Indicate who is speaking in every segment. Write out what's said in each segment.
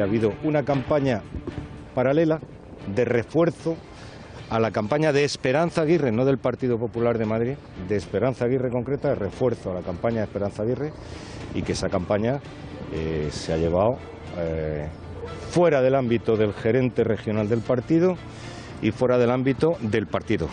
Speaker 1: habido una campaña paralela de refuerzo a la campaña de Esperanza Aguirre, no del Partido Popular de Madrid, de Esperanza Aguirre concreta, de refuerzo a la campaña de Esperanza Aguirre, y que esa campaña se ha llevado fuera del ámbito del gerente regional del partido y fuera del ámbito del partido.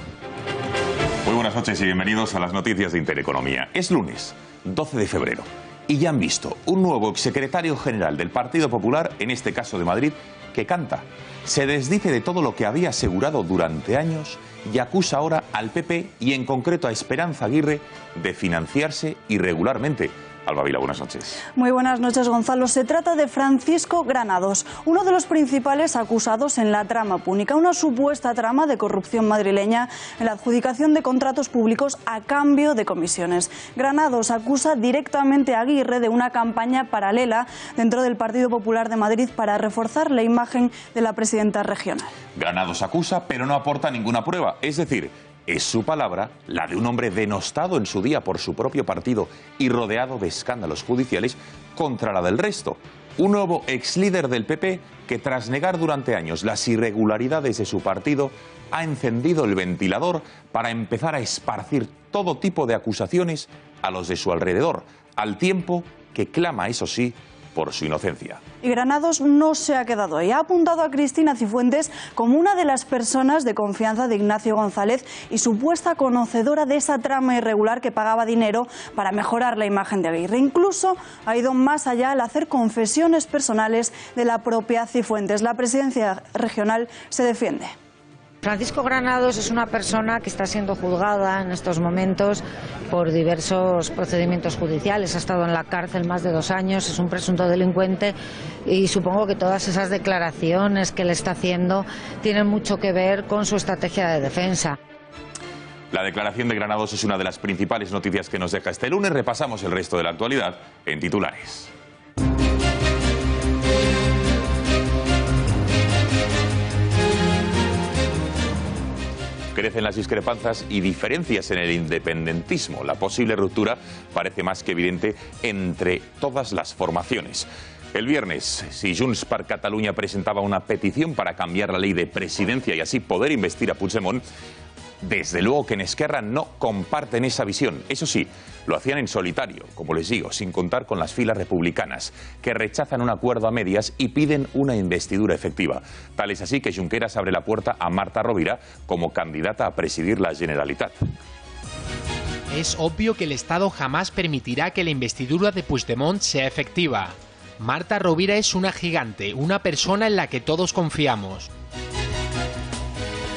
Speaker 2: Muy buenas noches y bienvenidos a las noticias de Intereconomía. Es lunes, 12 de febrero, y ya han visto un nuevo exsecretario general del Partido Popular, en este caso de Madrid, que canta. Se desdice de todo lo que había asegurado durante años y acusa ahora al PP y en concreto a Esperanza Aguirre de financiarse irregularmente. Alba Vila, buenas noches.
Speaker 3: Muy buenas noches, Gonzalo. Se trata de Francisco Granados, uno de los principales acusados en la trama púnica, una supuesta trama de corrupción madrileña en la adjudicación de contratos públicos a cambio de comisiones. Granados acusa directamente a Aguirre de una campaña paralela dentro del Partido Popular de Madrid para reforzar la imagen de la presidenta regional.
Speaker 2: Granados acusa, pero no aporta ninguna prueba, es decir, es su palabra, la de un hombre denostado en su día por su propio partido y rodeado de escándalos judiciales, contra la del resto. Un nuevo exlíder del PP que, tras negar durante años las irregularidades de su partido, ha encendido el ventilador para empezar a esparcir todo tipo de acusaciones a los de su alrededor, al tiempo que clama, eso sí, por su inocencia.
Speaker 3: Y Granados no se ha quedado ahí. Ha apuntado a Cristina Cifuentes como una de las personas de confianza de Ignacio González y supuesta conocedora de esa trama irregular que pagaba dinero para mejorar la imagen de Aguirre. Incluso ha ido más allá al hacer confesiones personales de la propia Cifuentes. La presidencia regional se defiende.
Speaker 4: Francisco Granados es una persona que está siendo juzgada en estos momentos por diversos procedimientos judiciales. Ha estado en la cárcel más de 2 años, es un presunto delincuente y supongo que todas esas declaraciones que le está haciendo tienen mucho que ver con su estrategia de defensa.
Speaker 2: La declaración de Granados es una de las principales noticias que nos deja este lunes. Repasamos el resto de la actualidad en titulares. Crecen las discrepancias y diferencias en el independentismo. La posible ruptura parece más que evidente entre todas las formaciones. El viernes, si Junts per Catalunya presentaba una petición para cambiar la ley de presidencia y así poder investir a Puigdemont, desde luego que en Esquerra no comparten esa visión. Eso sí, lo hacían en solitario, como les digo, sin contar con las filas republicanas, que rechazan un acuerdo a medias y piden una investidura efectiva. Tal es así que Junqueras abre la puerta a Marta Rovira como candidata a presidir la Generalitat.
Speaker 5: Es obvio que el Estado jamás permitirá que la investidura de Puigdemont sea efectiva. Marta Rovira es una gigante, una persona en la que todos confiamos.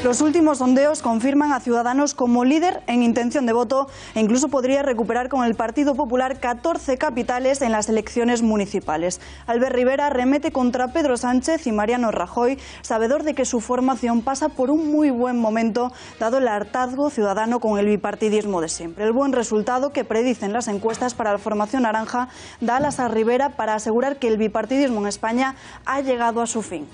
Speaker 3: Los últimos sondeos confirman a Ciudadanos como líder en intención de voto e incluso podría recuperar con el Partido Popular 14 capitales en las elecciones municipales. Albert Rivera remete contra Pedro Sánchez y Mariano Rajoy, sabedor de que su formación pasa por un muy buen momento, dado el hartazgo ciudadano con el bipartidismo de siempre. El buen resultado que predicen las encuestas para la formación naranja da alas a Rivera para asegurar que el bipartidismo en España ha llegado a su fin.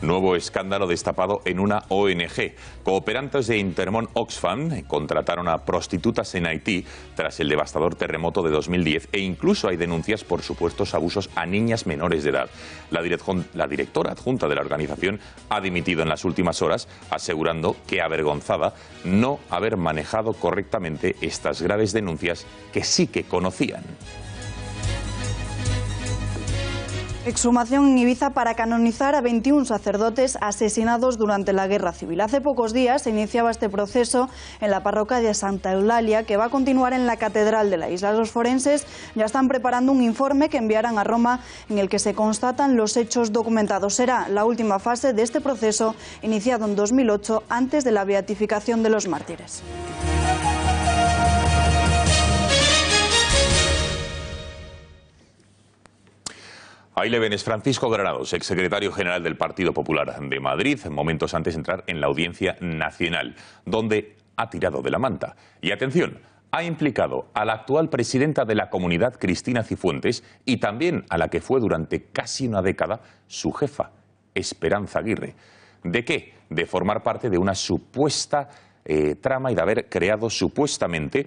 Speaker 2: Nuevo escándalo destapado en una ONG. Cooperantes de Intermón Oxfam contrataron a prostitutas en Haití tras el devastador terremoto de 2010 e incluso hay denuncias por supuestos abusos a niñas menores de edad. La directora adjunta de la organización ha dimitido en las últimas horas, asegurando que avergonzada no haber manejado correctamente estas graves denuncias que sí que conocían.
Speaker 3: Exhumación en Ibiza para canonizar a 21 sacerdotes asesinados durante la Guerra Civil. Hace pocos días se iniciaba este proceso en la parroquia de Santa Eulalia, que va a continuar en la Catedral de la isla. Los forenses ya están preparando un informe que enviarán a Roma en el que se constatan los hechos documentados. Será la última fase de este proceso iniciado en 2008 antes de la beatificación de los mártires.
Speaker 2: Ahí le ven, es Francisco Granados, exsecretario general del Partido Popular de Madrid, momentos antes de entrar en la Audiencia Nacional, donde ha tirado de la manta. Y atención, ha implicado a la actual presidenta de la Comunidad, Cristina Cifuentes, y también a la que fue durante casi una década su jefa, Esperanza Aguirre. ¿De qué? De formar parte de una supuesta trama y de haber creado supuestamente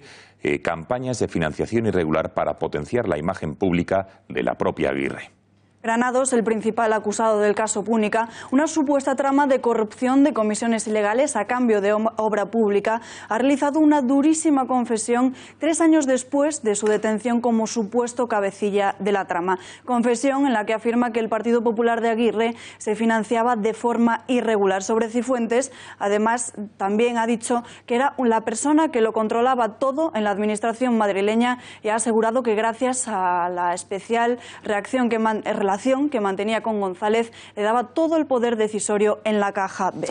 Speaker 2: campañas de financiación irregular para potenciar la imagen pública de la propia Aguirre.
Speaker 3: Granados, el principal acusado del caso Púnica, una supuesta trama de corrupción de comisiones ilegales a cambio de obra pública, ha realizado una durísima confesión 3 años después de su detención como supuesto cabecilla de la trama. Confesión en la que afirma que el Partido Popular de Aguirre se financiaba de forma irregular. Sobre Cifuentes, además, también ha dicho que era la persona que lo controlaba todo en la administración madrileña y ha asegurado que gracias a la especial relación que mantenía con González, le daba todo el poder decisorio en la caja B.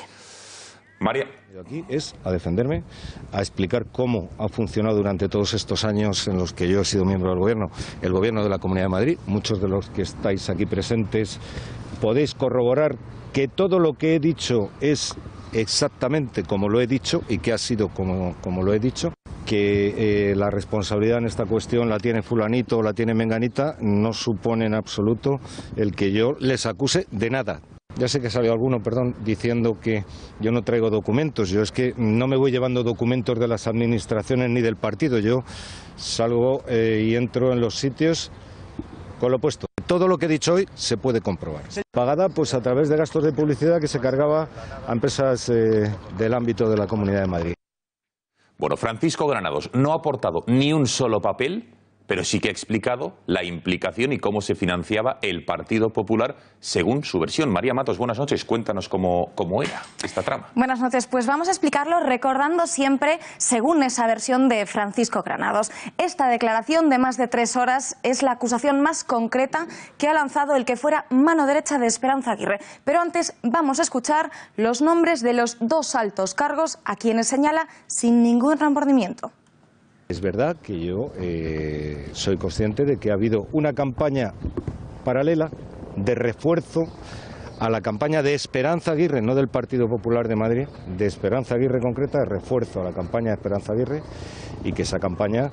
Speaker 2: María.
Speaker 1: Aquí es a defenderme, a explicar cómo ha funcionado durante todos estos años en los que yo he sido miembro del gobierno, el gobierno de la Comunidad de Madrid. Muchos de los que estáis aquí presentes podéis corroborar que todo lo que he dicho es exactamente como lo he dicho y que ha sido como lo he dicho. Que la responsabilidad en esta cuestión la tiene fulanito o la tiene menganita, no supone en absoluto el que yo les acuse de nada. Ya sé que salió alguno, perdón, diciendo que yo no traigo documentos. Yo es que no me voy llevando documentos de las administraciones ni del partido. Yo salgo y entro en los sitios con lo puesto. Todo lo que he dicho hoy se puede comprobar. Pagada pues a través de gastos de publicidad que se cargaba a empresas del ámbito de la Comunidad de Madrid.
Speaker 2: Bueno, Francisco Granados no ha aportado ni un solo papel, pero sí que ha explicado la implicación y cómo se financiaba el Partido Popular según su versión. María Matos, buenas noches. Cuéntanos cómo era esta trama.
Speaker 6: Buenas noches. Pues vamos a explicarlo recordando siempre según esa versión de Francisco Granados. Esta declaración de más de 3 horas es la acusación más concreta que ha lanzado el que fuera mano derecha de Esperanza Aguirre. Pero antes vamos a escuchar los nombres de los 2 altos cargos a quienes señala sin ningún remordimiento.
Speaker 1: Es verdad que yo soy consciente de que ha habido una campaña paralela de refuerzo a la campaña de Esperanza Aguirre, no del Partido Popular de Madrid, de Esperanza Aguirre concreta, de refuerzo a la campaña de Esperanza Aguirre, y que esa campaña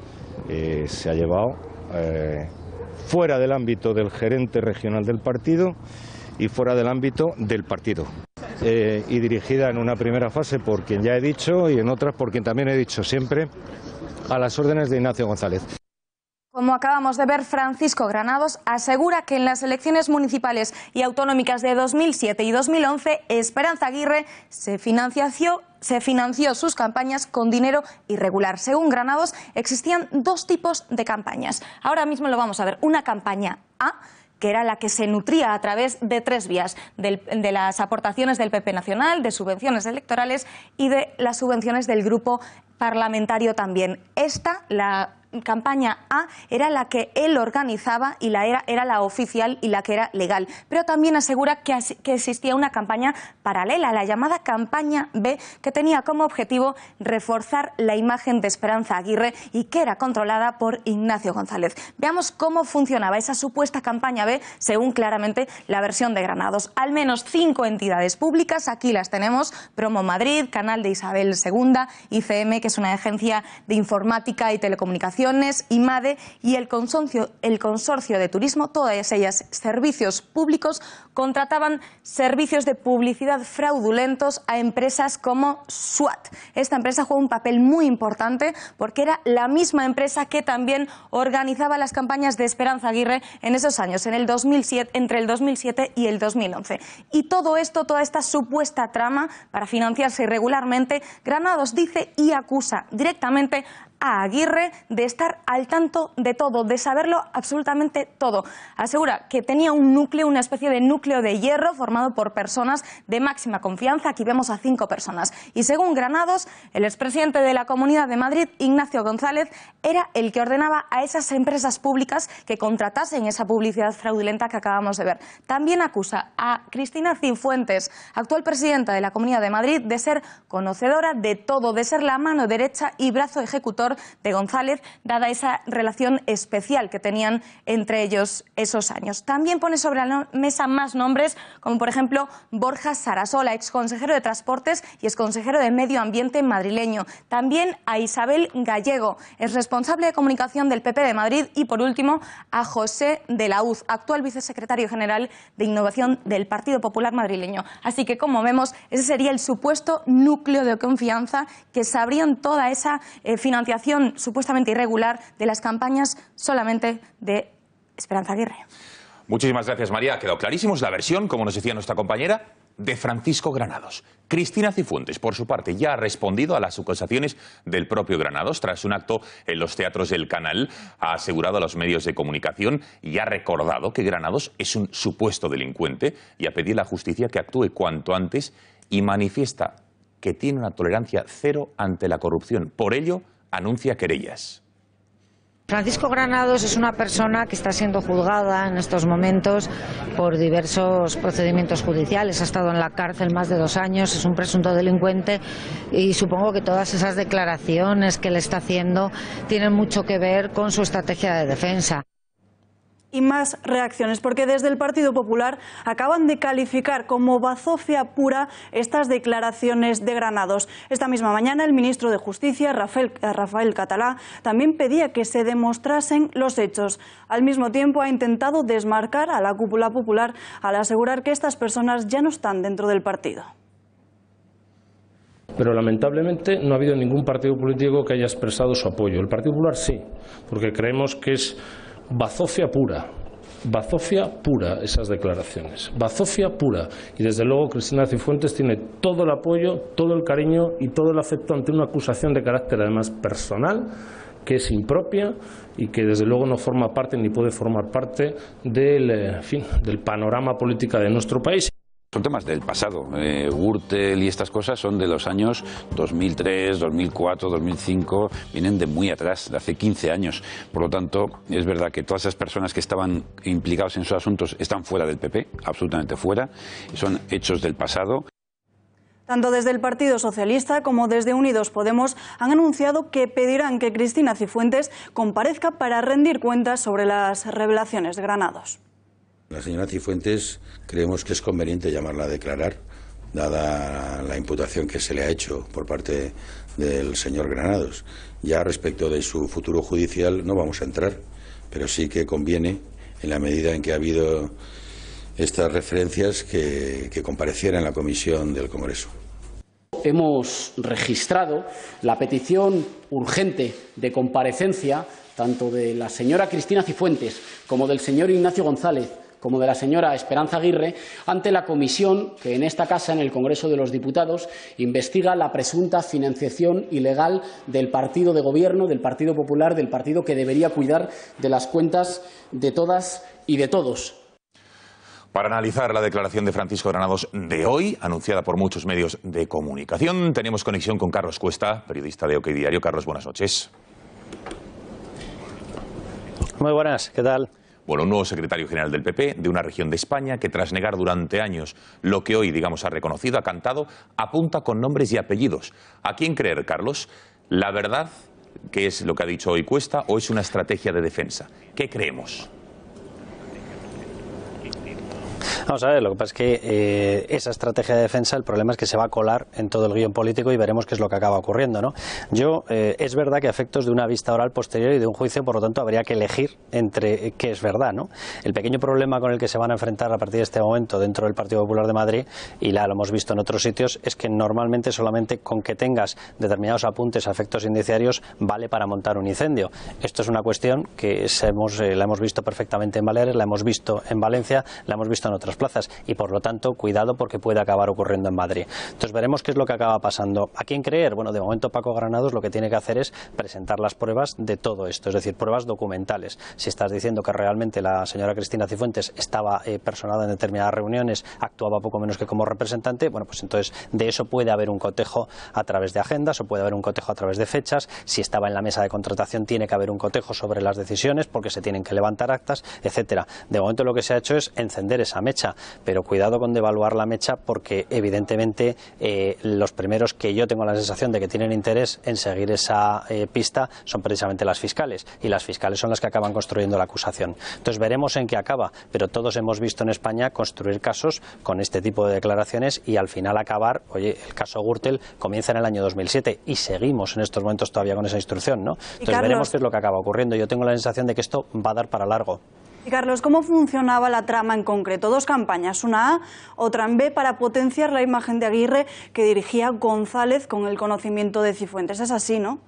Speaker 1: se ha llevado fuera del ámbito del gerente regional del partido y fuera del ámbito del partido. Y dirigida en una primera fase por quien ya he dicho y en otras por quien también he dicho siempre, a las órdenes de Ignacio González.
Speaker 6: Como acabamos de ver, Francisco Granados asegura que en las elecciones municipales y autonómicas de 2007 y 2011, Esperanza Aguirre se financió sus campañas con dinero irregular. Según Granados, existían 2 tipos de campañas. Ahora mismo lo vamos a ver. Una campaña A, que era la que se nutría a través de 3 vías, de las aportaciones del PP Nacional, de subvenciones electorales y de las subvenciones del grupo parlamentario también. La campaña A era la que él organizaba y era la oficial y la que era legal. Pero también asegura que existía una campaña paralela, la llamada campaña B, que tenía como objetivo reforzar la imagen de Esperanza Aguirre y que era controlada por Ignacio González. Veamos cómo funcionaba esa supuesta campaña B según claramente la versión de Granados. Al menos 5 entidades públicas, aquí las tenemos: Promo Madrid, Canal de Isabel II, ICM, que es una agencia de informática y telecomunicaciones, IMADE y el consorcio de turismo. Todas ellas servicios públicos, contrataban servicios de publicidad fraudulentos a empresas como SWAT. Esta empresa jugó un papel muy importante porque era la misma empresa que también organizaba las campañas de Esperanza Aguirre en esos años, entre el 2007 y el 2011. Y todo esto, toda esta supuesta trama para financiarse irregularmente, Granados dice y acusa directamente a Aguirre de estar al tanto de todo, de saberlo absolutamente todo. Asegura que tenía un núcleo, una especie de núcleo de hierro formado por personas de máxima confianza. Aquí vemos a 5 personas. Y según Granados, el expresidente de la Comunidad de Madrid, Ignacio González, era el que ordenaba a esas empresas públicas que contratasen esa publicidad fraudulenta que acabamos de ver. También acusa a Cristina Cifuentes, actual presidenta de la Comunidad de Madrid, de ser conocedora de todo, de ser la mano derecha y brazo ejecutor sucesor de González, dada esa relación especial que tenían entre ellos esos años. También pone sobre la mesa más nombres, como por ejemplo Borja Sarasola, exconsejero de Transportes y exconsejero de Medio Ambiente madrileño. También a Isabel Gallego, es responsable de comunicación del PP de Madrid, y por último a José de la Hoz, actual vicesecretario general de Innovación del Partido Popular madrileño. Así que, como vemos, ese sería el supuesto núcleo de confianza que sabrían toda esa financiación supuestamente irregular de las campañas solamente de Esperanza Aguirre.
Speaker 2: Muchísimas gracias, María. Ha quedado clarísimo. Es la versión, como nos decía nuestra compañera, de Francisco Granados. Cristina Cifuentes, por su parte, ya ha respondido a las acusaciones del propio Granados tras un acto en los teatros del Canal. Ha asegurado a los medios de comunicación y ha recordado que Granados es un supuesto delincuente y ha pedido a la justicia que actúe cuanto antes y manifiesta que tiene una tolerancia cero ante la corrupción. Por ello, anuncia querellas.
Speaker 4: Francisco Granados es una persona que está siendo juzgada en estos momentos por diversos procedimientos judiciales. Ha estado en la cárcel más de 2 años, es un presunto delincuente y supongo que todas esas declaraciones que le está haciendo tienen mucho que ver con su estrategia de defensa.
Speaker 3: Y más reacciones, porque desde el Partido Popular acaban de calificar como bazofia pura estas declaraciones de Granados. Esta misma mañana el ministro de Justicia, Rafael Catalá, también pedía que se demostrasen los hechos. Al mismo tiempo ha intentado desmarcar a la cúpula popular al asegurar que estas personas ya no están dentro del partido.
Speaker 7: Pero lamentablemente no ha habido ningún partido político que haya expresado su apoyo. El Partido Popular sí, porque creemos que es bazofia pura esas declaraciones, bazofia pura. Y desde luego Cristina Cifuentes tiene todo el apoyo, todo el cariño y todo el afecto ante una acusación de carácter además personal, que es impropia y que desde luego no forma parte ni puede formar parte del panorama político de nuestro país.
Speaker 8: Son temas del pasado. Gürtel y estas cosas son de los años 2003, 2004, 2005, vienen de muy atrás, de hace 15 años. Por lo tanto, es verdad que todas esas personas que estaban implicadas en esos asuntos están fuera del PP, absolutamente fuera, son hechos del pasado.
Speaker 3: Tanto desde el Partido Socialista como desde Unidos Podemos han anunciado que pedirán que Cristina Cifuentes comparezca para rendir cuentas sobre las revelaciones de Granados.
Speaker 9: La señora Cifuentes creemos que es conveniente llamarla a declarar, dada la imputación que se le ha hecho por parte del señor Granados. Ya respecto de su futuro judicial no vamos a entrar, pero sí que conviene, en la medida en que ha habido estas referencias, que compareciera en la comisión del Congreso.
Speaker 10: Hemos registrado la petición urgente de comparecencia tanto de la señora Cristina Cifuentes como del señor Ignacio González como de la señora Esperanza Aguirre ante la comisión que en esta casa, en el Congreso de los Diputados, investiga la presunta financiación ilegal del partido de gobierno, del Partido Popular, del partido que debería cuidar de las cuentas de todas y de todos.
Speaker 2: Para analizar la declaración de Francisco Granados de hoy, anunciada por muchos medios de comunicación, tenemos conexión con Carlos Cuesta, periodista de OK Diario. Carlos, buenas noches.
Speaker 11: Muy buenas, ¿qué tal?
Speaker 2: Bueno, un nuevo secretario general del PP de una región de España que tras negar durante años lo que hoy, digamos, ha reconocido, ha cantado, apunta con nombres y apellidos. ¿A quién creer, Carlos? ¿La verdad, que es lo que ha dicho hoy Cuesta, o es una estrategia de defensa? ¿Qué creemos?
Speaker 11: Vamos a ver, lo que pasa es que esa estrategia de defensa, el problema es que se va a colar en todo el guión político y veremos qué es lo que acaba ocurriendo, ¿no? Es verdad que a efectos de una vista oral posterior y de un juicio, por lo tanto, habría que elegir entre qué es verdad, ¿no? El pequeño problema con el que se van a enfrentar a partir de este momento dentro del Partido Popular de Madrid, y lo hemos visto en otros sitios, es que normalmente solamente con que tengas determinados apuntes a efectos indiciarios vale para montar un incendio. Esto es una cuestión que la hemos visto perfectamente en Baleares, la hemos visto en Valencia, la hemos visto en otras plazas y por lo tanto cuidado porque puede acabar ocurriendo en Madrid. Entonces veremos qué es lo que acaba pasando. ¿A quién creer? Bueno, de momento Paco Granados lo que tiene que hacer es presentar las pruebas de todo esto, es decir, pruebas documentales. Si estás diciendo que realmente la señora Cristina Cifuentes estaba personada en determinadas reuniones, actuaba poco menos que como representante, bueno, pues entonces de eso puede haber un cotejo a través de agendas o puede haber un cotejo a través de fechas. Si estaba en la mesa de contratación tiene que haber un cotejo sobre las decisiones porque se tienen que levantar actas, etcétera. De momento lo que se ha hecho es encender esa mecha. pista, pero cuidado con devaluar la mecha, porque evidentemente los primeros que yo tengo la sensación de que tienen interés en seguir esa pista son precisamente las fiscales, y las fiscales son las que acaban construyendo la acusación. Entonces veremos en qué acaba, pero todos hemos visto en España construir casos con este tipo de declaraciones y al final acabar, oye, el caso Gürtel comienza en el año 2007 y seguimos en estos momentos todavía con esa instrucción, ¿no? Entonces veremos qué es lo que acaba ocurriendo. Yo tengo la sensación de que esto va a dar para largo.
Speaker 3: Y Carlos, ¿cómo funcionaba la trama en concreto? Dos campañas, una A, otra en B, para potenciar la imagen de Aguirre que dirigía González con el conocimiento de Cifuentes. Es así, ¿no?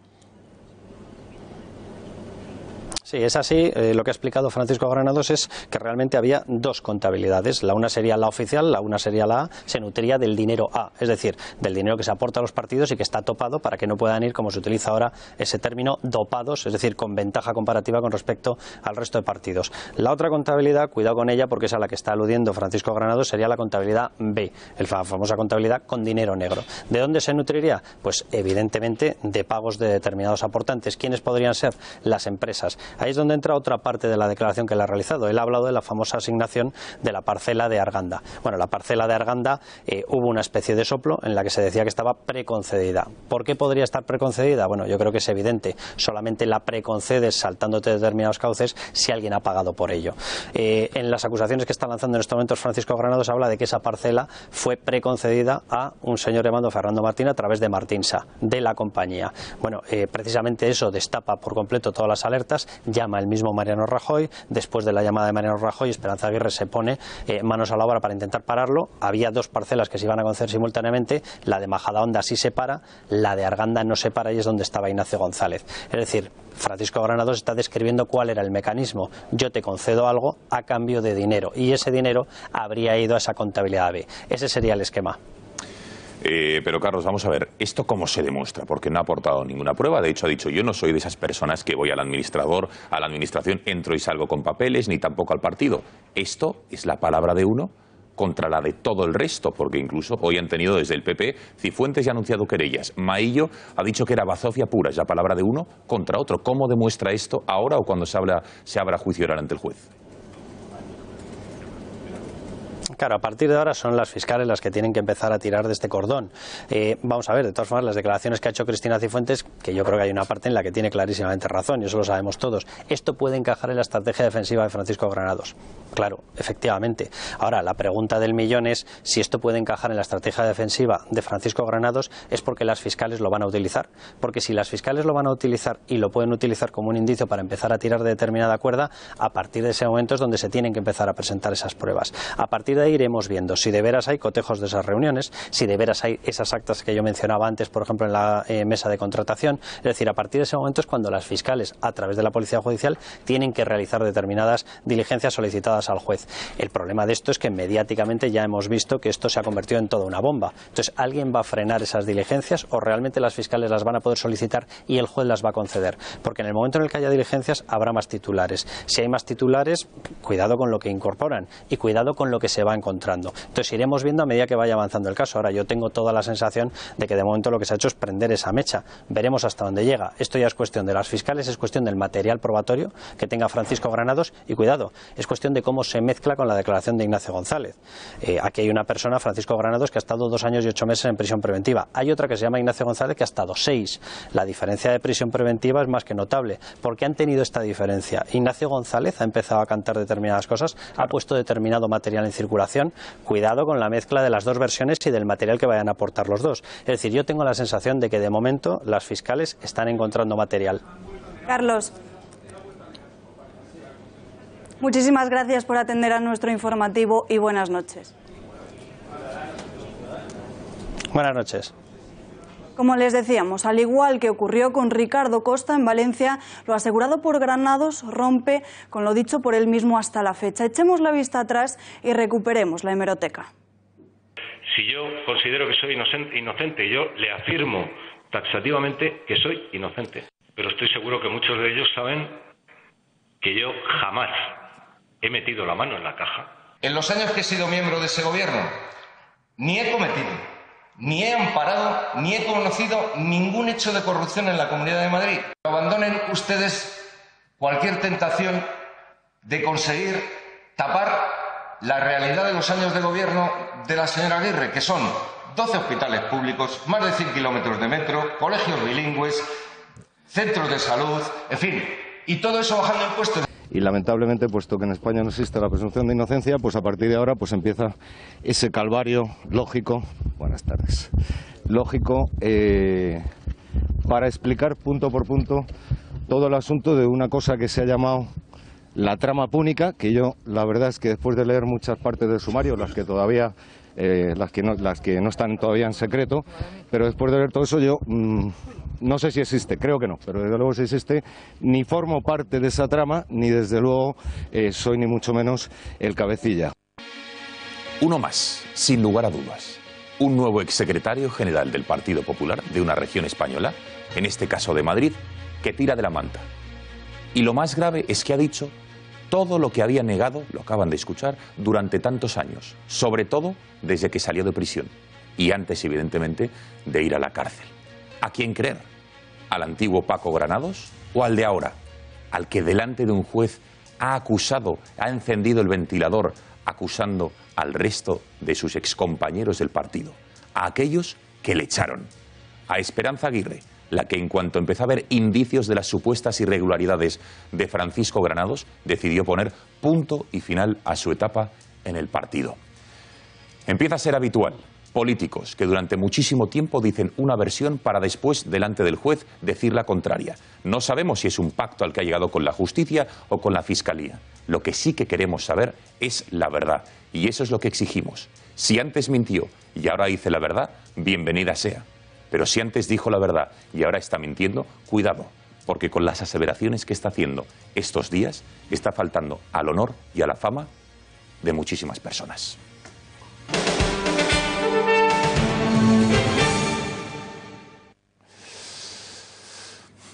Speaker 11: Sí, es así. Lo que ha explicado Francisco Granados es que realmente había dos contabilidades. La una sería la oficial, la una sería la A. Se nutría del dinero A, es decir, del dinero que se aporta a los partidos y que está topado para que no puedan ir, como se utiliza ahora ese término, dopados, es decir, con ventaja comparativa con respecto al resto de partidos. La otra contabilidad, cuidado con ella porque es a la que está aludiendo Francisco Granados, sería la contabilidad B, la famosa contabilidad con dinero negro. ¿De dónde se nutriría? Pues evidentemente de pagos de determinados aportantes. ¿Quiénes podrían ser? Las empresas. Ahí es donde entra otra parte de la declaración que él ha realizado. Él ha hablado de la famosa asignación de la parcela de Arganda. Bueno, la parcela de Arganda hubo una especie de soplo en la que se decía que estaba preconcedida. ¿Por qué podría estar preconcedida? Bueno, yo creo que es evidente. Solamente la preconcedes saltándote determinados cauces si alguien ha pagado por ello. En las acusaciones que está lanzando en estos momentos Francisco Granados habla de que esa parcela fue preconcedida a un señor llamado Fernando Martín a través de Martinsa, de la compañía. Bueno, precisamente eso destapa por completo todas las alertas. Llama el mismo Mariano Rajoy. Después de la llamada de Mariano Rajoy, Esperanza Aguirre se pone manos a la obra para intentar pararlo. Había dos parcelas que se iban a conceder simultáneamente. La de Majadahonda sí se para, la de Arganda no se para, y es donde estaba Ignacio González. Es decir, Francisco Granados está describiendo cuál era el mecanismo. Yo te concedo algo a cambio de dinero, y ese dinero habría ido a esa contabilidad B. Ese sería el esquema.
Speaker 2: Pero Carlos, vamos a ver, ¿esto cómo se demuestra? Porque no ha aportado ninguna prueba. De hecho, ha dicho, yo no soy de esas personas que voy al administrador, a la administración, entro y salgo con papeles, ni tampoco al partido. Esto es la palabra de uno contra la de todo el resto, porque incluso hoy han tenido desde el PP, Cifuentes ya ha anunciado querellas, Maillo ha dicho que era bazofia pura, es la palabra de uno contra otro. ¿Cómo demuestra esto ahora o cuando se abra juicio oral ante el juez?
Speaker 11: Claro, a partir de ahora son las fiscales las que tienen que empezar a tirar de este cordón. Vamos a ver, de todas formas, las declaraciones que ha hecho Cristina Cifuentes, que yo creo que hay una parte en la que tiene clarísimamente razón, y eso lo sabemos todos. Esto puede encajar en la estrategia defensiva de Francisco Granados. Claro, efectivamente. Ahora, la pregunta del millón es si esto puede encajar en la estrategia defensiva de Francisco Granados es porque las fiscales lo van a utilizar. Porque si las fiscales lo van a utilizar y lo pueden utilizar como un indicio para empezar a tirar de determinada cuerda, a partir de ese momento es donde se tienen que empezar a presentar esas pruebas. A partir de ahí iremos viendo si de veras hay cotejos de esas reuniones, si de veras hay esas actas que yo mencionaba antes, por ejemplo, en la mesa de contratación. Es decir, a partir de ese momento es cuando las fiscales, a través de la Policía Judicial, tienen que realizar determinadas diligencias solicitadas al juez. El problema de esto es que mediáticamente ya hemos visto que esto se ha convertido en toda una bomba. Entonces, ¿alguien va a frenar esas diligencias o realmente las fiscales las van a poder solicitar y el juez las va a conceder? Porque en el momento en el que haya diligencias habrá más titulares. Si hay más titulares, cuidado con lo que incorporan y cuidado con lo que se va encontrando. Entonces iremos viendo a medida que vaya avanzando el caso. Ahora yo tengo toda la sensación de que de momento lo que se ha hecho es prender esa mecha. Veremos hasta dónde llega. Esto ya es cuestión de las fiscales, es cuestión del material probatorio que tenga Francisco Granados y cuidado, es cuestión de cómo se mezcla con la declaración de Ignacio González. Aquí hay una persona, Francisco Granados, que ha estado 2 años y 8 meses en prisión preventiva. Hay otra que se llama Ignacio González que ha estado 6. La diferencia de prisión preventiva es más que notable. ¿Por qué han tenido esta diferencia? Ignacio González ha empezado a cantar determinadas cosas, ha puesto determinado material en circulación. Cuidado con la mezcla de las dos versiones y del material que vayan a aportar los dos. Es decir, yo tengo la sensación de que de momento las fiscales están encontrando material.
Speaker 3: Carlos, muchísimas gracias por atender a nuestro informativo y buenas noches.
Speaker 11: Buenas noches.
Speaker 3: Como les decíamos, al igual que ocurrió con Ricardo Costa en Valencia, lo asegurado por Granados rompe con lo dicho por él mismo hasta la fecha. Echemos la vista atrás y recuperemos la hemeroteca.
Speaker 12: Si yo considero que soy inocente, yo le afirmo taxativamente que soy inocente. Pero estoy seguro que muchos de ellos saben que yo jamás he metido la mano en la caja.
Speaker 13: En los años que he sido miembro de ese gobierno, ni he cometido, ni he amparado, ni he conocido ningún hecho de corrupción en la Comunidad de Madrid. Abandonen ustedes cualquier tentación de conseguir tapar la realidad de los años de gobierno de la señora Aguirre, que son 12 hospitales públicos, más de 100 kilómetros de metro, colegios bilingües, centros de salud, en fin, y todo eso bajando impuestos.
Speaker 1: Y lamentablemente, puesto que en España no existe la presunción de inocencia, pues a partir de ahora pues empieza ese calvario lógico, buenas tardes, lógico, para explicar punto por punto todo el asunto de una cosa que se ha llamado la trama púnica, que yo la verdad es que después de leer muchas partes del sumario, las que todavía las que no están todavía en secreto, pero después de leer todo eso yo no sé si existe, creo que no, pero desde luego si existe, ni formo parte de esa trama, ni desde luego soy ni mucho menos el cabecilla.
Speaker 2: Uno más, sin lugar a dudas. Un nuevo exsecretario general del Partido Popular de una región española, en este caso de Madrid, que tira de la manta. Y lo más grave es que ha dicho todo lo que había negado, lo acaban de escuchar, durante tantos años, sobre todo desde que salió de prisión y antes, evidentemente, de ir a la cárcel. ¿A quién creer? ¿Al antiguo Paco Granados o al de ahora? Al que delante de un juez ha acusado, ha encendido el ventilador acusando al resto de sus excompañeros del partido, a aquellos que le echaron. A Esperanza Aguirre, la que en cuanto empezó a ver indicios de las supuestas irregularidades de Francisco Granados, decidió poner punto y final a su etapa en el partido. Empieza a ser habitual políticos que durante muchísimo tiempo dicen una versión para después, delante del juez, decir la contraria. No sabemos si es un pacto al que ha llegado con la justicia o con la fiscalía. Lo que sí que queremos saber es la verdad, y eso es lo que exigimos. Si antes mintió y ahora dice la verdad, bienvenida sea. Pero si antes dijo la verdad y ahora está mintiendo, cuidado, porque con las aseveraciones que está haciendo estos días, está faltando al honor y a la fama de muchísimas personas.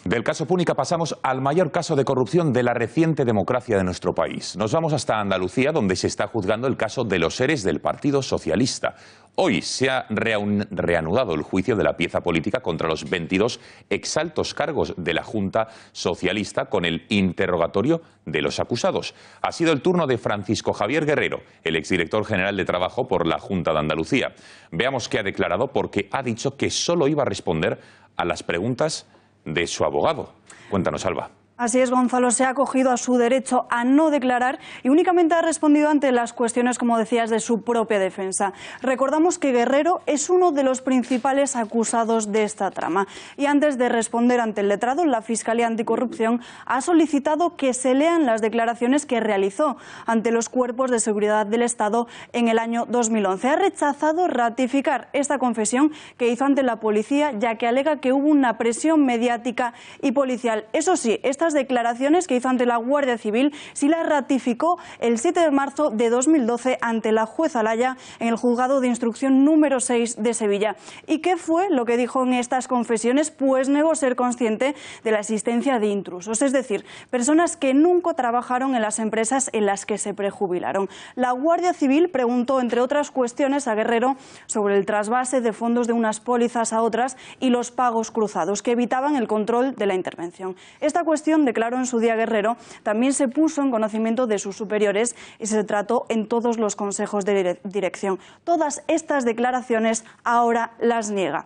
Speaker 2: Del caso Púnica pasamos al mayor caso de corrupción de la reciente democracia de nuestro país. Nos vamos hasta Andalucía, donde se está juzgando el caso de los seres del Partido Socialista. Hoy se ha reanudado el juicio de la pieza política contra los 22 exaltos cargos de la Junta Socialista con el interrogatorio de los acusados. Ha sido el turno de Francisco Javier Guerrero, el exdirector general de Trabajo por la Junta de Andalucía. Veamos qué ha declarado, porque ha dicho que solo iba a responder a las preguntas de su abogado. Cuéntanos, Alba.
Speaker 3: Así es, Gonzalo, se ha acogido a su derecho a no declarar y únicamente ha respondido ante las cuestiones, como decías, de su propia defensa. Recordamos que Guerrero es uno de los principales acusados de esta trama y antes de responder ante el letrado, la Fiscalía Anticorrupción ha solicitado que se lean las declaraciones que realizó ante los cuerpos de seguridad del Estado en el año 2011. Ha rechazado ratificar esta confesión que hizo ante la policía, ya que alega que hubo una presión mediática y policial. Eso sí, estas declaraciones que hizo ante la Guardia Civil sí las ratificó el 7 de marzo de 2012 ante la juez Alaya en el juzgado de instrucción número 6 de Sevilla. ¿Y qué fue lo que dijo en estas confesiones? Pues negó ser consciente de la existencia de intrusos, es decir, personas que nunca trabajaron en las empresas en las que se prejubilaron. La Guardia Civil preguntó, entre otras cuestiones, a Guerrero sobre el trasvase de fondos de unas pólizas a otras y los pagos cruzados que evitaban el control de la intervención. Esta cuestión, declaró en su día Guerrero, también se puso en conocimiento de sus superiores y se trató en todos los consejos de dirección. Todas estas declaraciones ahora las niega.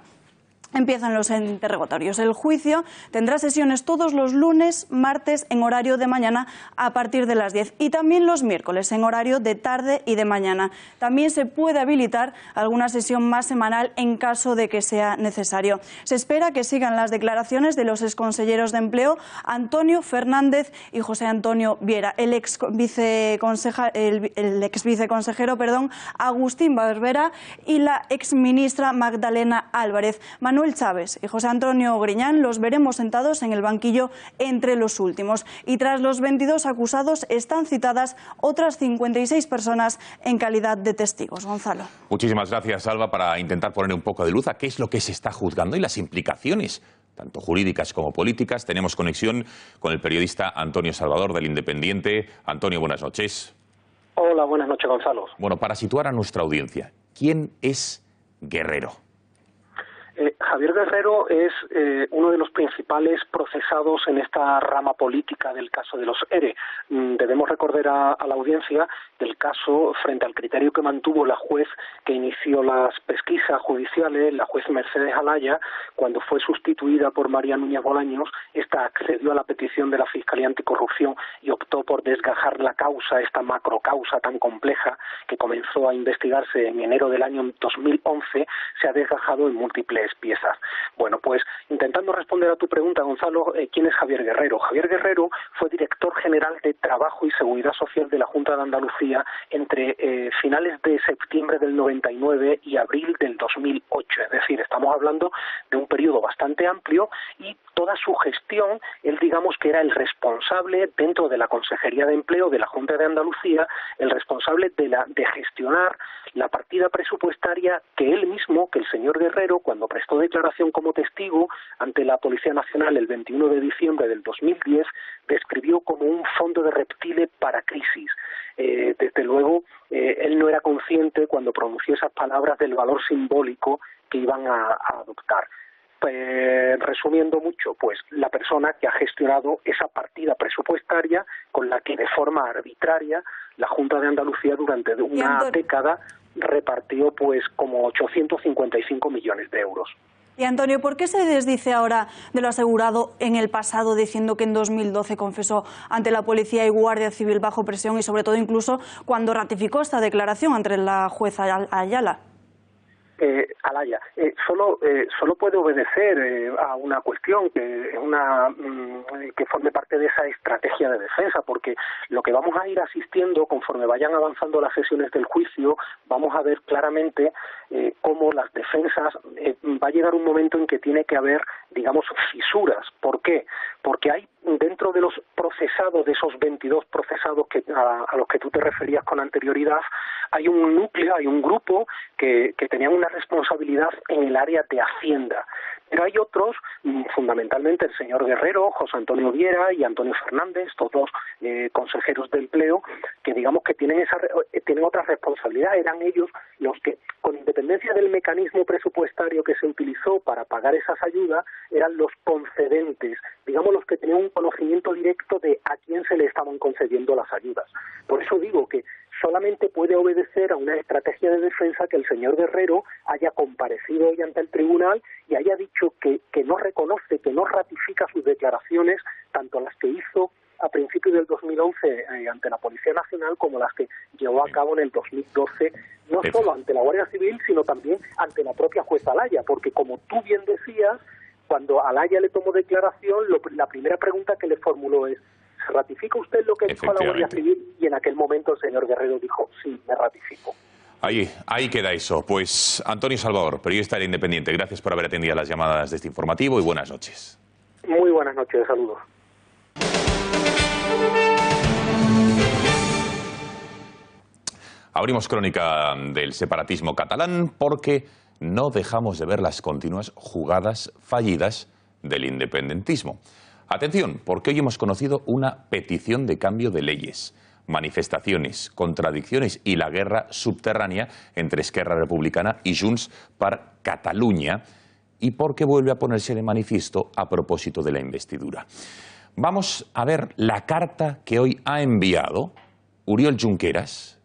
Speaker 3: Empiezan los interrogatorios. El juicio tendrá sesiones todos los lunes, martes en horario de mañana a partir de las 10 y también los miércoles en horario de tarde y de mañana. También se puede habilitar alguna sesión más semanal en caso de que sea necesario. Se espera que sigan las declaraciones de los exconselleros de Empleo Antonio Fernández y José Antonio Viera, el ex viceconsejero Agustín Barbera y la exministra Magdalena Álvarez. Manuel Chávez y José Antonio Griñán los veremos sentados en el banquillo entre los últimos. Y tras los 22 acusados están citadas otras 56 personas en calidad de testigos. Gonzalo.
Speaker 2: Muchísimas gracias, Alba, para intentar poner un poco de luz a qué es lo que se está juzgando y las implicaciones, tanto jurídicas como políticas. Tenemos conexión con el periodista Antonio Salvador, del Independiente. Antonio, buenas noches.
Speaker 14: Hola, buenas noches, Gonzalo.
Speaker 2: Bueno, para situar a nuestra audiencia, ¿quién es Guerrero?
Speaker 14: Javier Guerrero es uno de los principales procesados en esta rama política del caso de los ERE. Debemos recordar a la audiencia del caso frente al criterio que mantuvo la juez que inició las pesquisas judiciales, la juez Mercedes Alaya, cuando fue sustituida por María Núñez Bolaños. Esta accedió a la petición de la Fiscalía Anticorrupción y optó por desgajar la causa, esta macrocausa tan compleja que comenzó a investigarse en enero del año 2011, se ha desgajado en múltiples piezas. Bueno, pues intentando responder a tu pregunta, Gonzalo, ¿quién es Javier Guerrero? Javier Guerrero fue director general de Trabajo y Seguridad Social de la Junta de Andalucía entre finales de septiembre del 99 y abril del 2008. Es decir, estamos hablando de un periodo bastante amplio y toda su gestión, él digamos que era el responsable dentro de la Consejería de Empleo de la Junta de Andalucía, el responsable de gestionar la partida presupuestaria que él mismo, que el señor Guerrero, cuando prestó declaración como testigo ante la Policía Nacional el 21 de diciembre del 2010, describió como un fondo de reptiles para crisis. Desde luego, él no era consciente cuando pronunció esas palabras del valor simbólico que iban a adoptar. Resumiendo mucho, pues la persona que ha gestionado esa partida presupuestaria con la que de forma arbitraria la Junta de Andalucía durante una década repartió pues como 855 millones de euros.
Speaker 3: Y Antonio, ¿por qué se desdice ahora de lo asegurado en el pasado, diciendo que en 2012 confesó ante la Policía y Guardia Civil bajo presión y sobre todo incluso cuando ratificó esta declaración ante la jueza Ayala?
Speaker 14: Alaya, solo puede obedecer a una cuestión que forme parte de esa estrategia de defensa, porque lo que vamos a ir asistiendo conforme vayan avanzando las sesiones del juicio, vamos a ver claramente cómo las defensas va a llegar un momento en que tiene que haber, digamos, fisuras. ¿Por qué? Porque hay dentro de los procesados, de esos 22 procesados a los que tú te referías con anterioridad, hay un núcleo, hay un grupo que tenían una responsabilidad en el área de Hacienda. Pero hay otros, fundamentalmente el señor Guerrero, José Antonio Viera y Antonio Fernández, todos consejeros de empleo, que digamos que tienen otra responsabilidad. Eran ellos los que, con independencia del mecanismo presupuestario que se utilizó para pagar esas ayudas, eran los concedentes, digamos los que tenían un conocimiento directo de a quién se le estaban concediendo las ayudas. Por eso digo que solamente puede obedecer a una estrategia de defensa que el señor Guerrero haya comparecido hoy ante el tribunal y haya dicho que no reconoce, que no ratifica sus declaraciones, tanto las que hizo a principios del 2011 ante la Policía Nacional como las que llevó a cabo en el 2012, no solo ante la Guardia Civil, sino también ante la propia jueza Alaya, porque como tú bien decías, cuando Alaya le tomó declaración, la primera pregunta que le formuló es: ¿se ratifica usted lo que dijo a la Guardia Civil? Y en aquel momento el señor Guerrero dijo: sí, me ratifico.
Speaker 2: Ahí queda eso. Pues Antonio Salvador, periodista del Independiente, gracias por haber atendido las llamadas de este informativo y buenas noches.
Speaker 14: Muy buenas noches, saludos.
Speaker 2: Abrimos crónica del separatismo catalán porque no dejamos de ver las continuas jugadas fallidas del independentismo. Atención, porque hoy hemos conocido una petición de cambio de leyes, manifestaciones, contradicciones y la guerra subterránea entre Esquerra Republicana y Junts per Catalunya, y porque vuelve a ponerse de manifiesto a propósito de la investidura. Vamos a ver la carta que hoy ha enviado Oriol Junqueras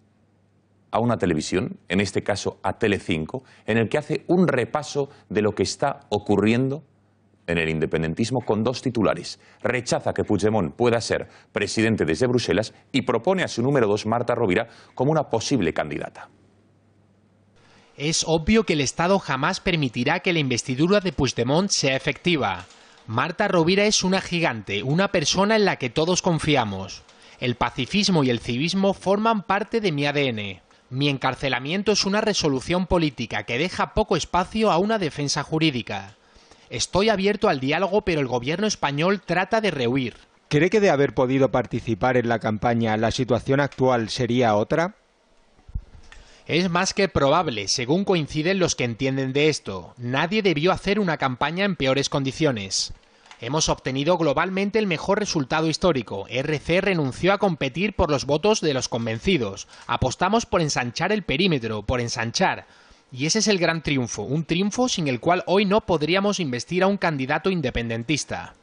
Speaker 2: a una televisión, en este caso a Telecinco, en el que hace un repaso de lo que está ocurriendo en el independentismo con dos titulares. Rechaza que Puigdemont pueda ser presidente desde Bruselas y propone a su número 2, Marta Rovira, como una posible candidata.
Speaker 5: Es obvio que el Estado jamás permitirá que la investidura de Puigdemont sea efectiva. Marta Rovira es una gigante, una persona en la que todos confiamos. El pacifismo y el civismo forman parte de mi ADN. Mi encarcelamiento es una resolución política que deja poco espacio a una defensa jurídica. Estoy abierto al diálogo, pero el gobierno español trata de rehuir.
Speaker 15: ¿Cree que de haber podido participar en la campaña, la situación actual sería otra?
Speaker 5: Es más que probable, según coinciden los que entienden de esto. Nadie debió hacer una campaña en peores condiciones. Hemos obtenido globalmente el mejor resultado histórico. RC renunció a competir por los votos de los convencidos. Apostamos por ensanchar el perímetro, por ensanchar. Y ese es el gran triunfo, un triunfo sin el cual hoy no podríamos investir a un candidato independentista.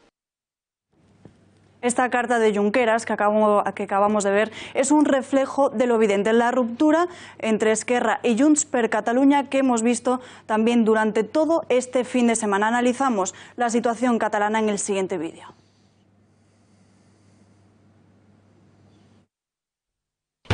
Speaker 3: Esta carta de Junqueras que acabamos de ver es un reflejo de lo evidente, la ruptura entre Esquerra y Junts per Catalunya que hemos visto también durante todo este fin de semana. Analizamos la situación catalana en el siguiente vídeo.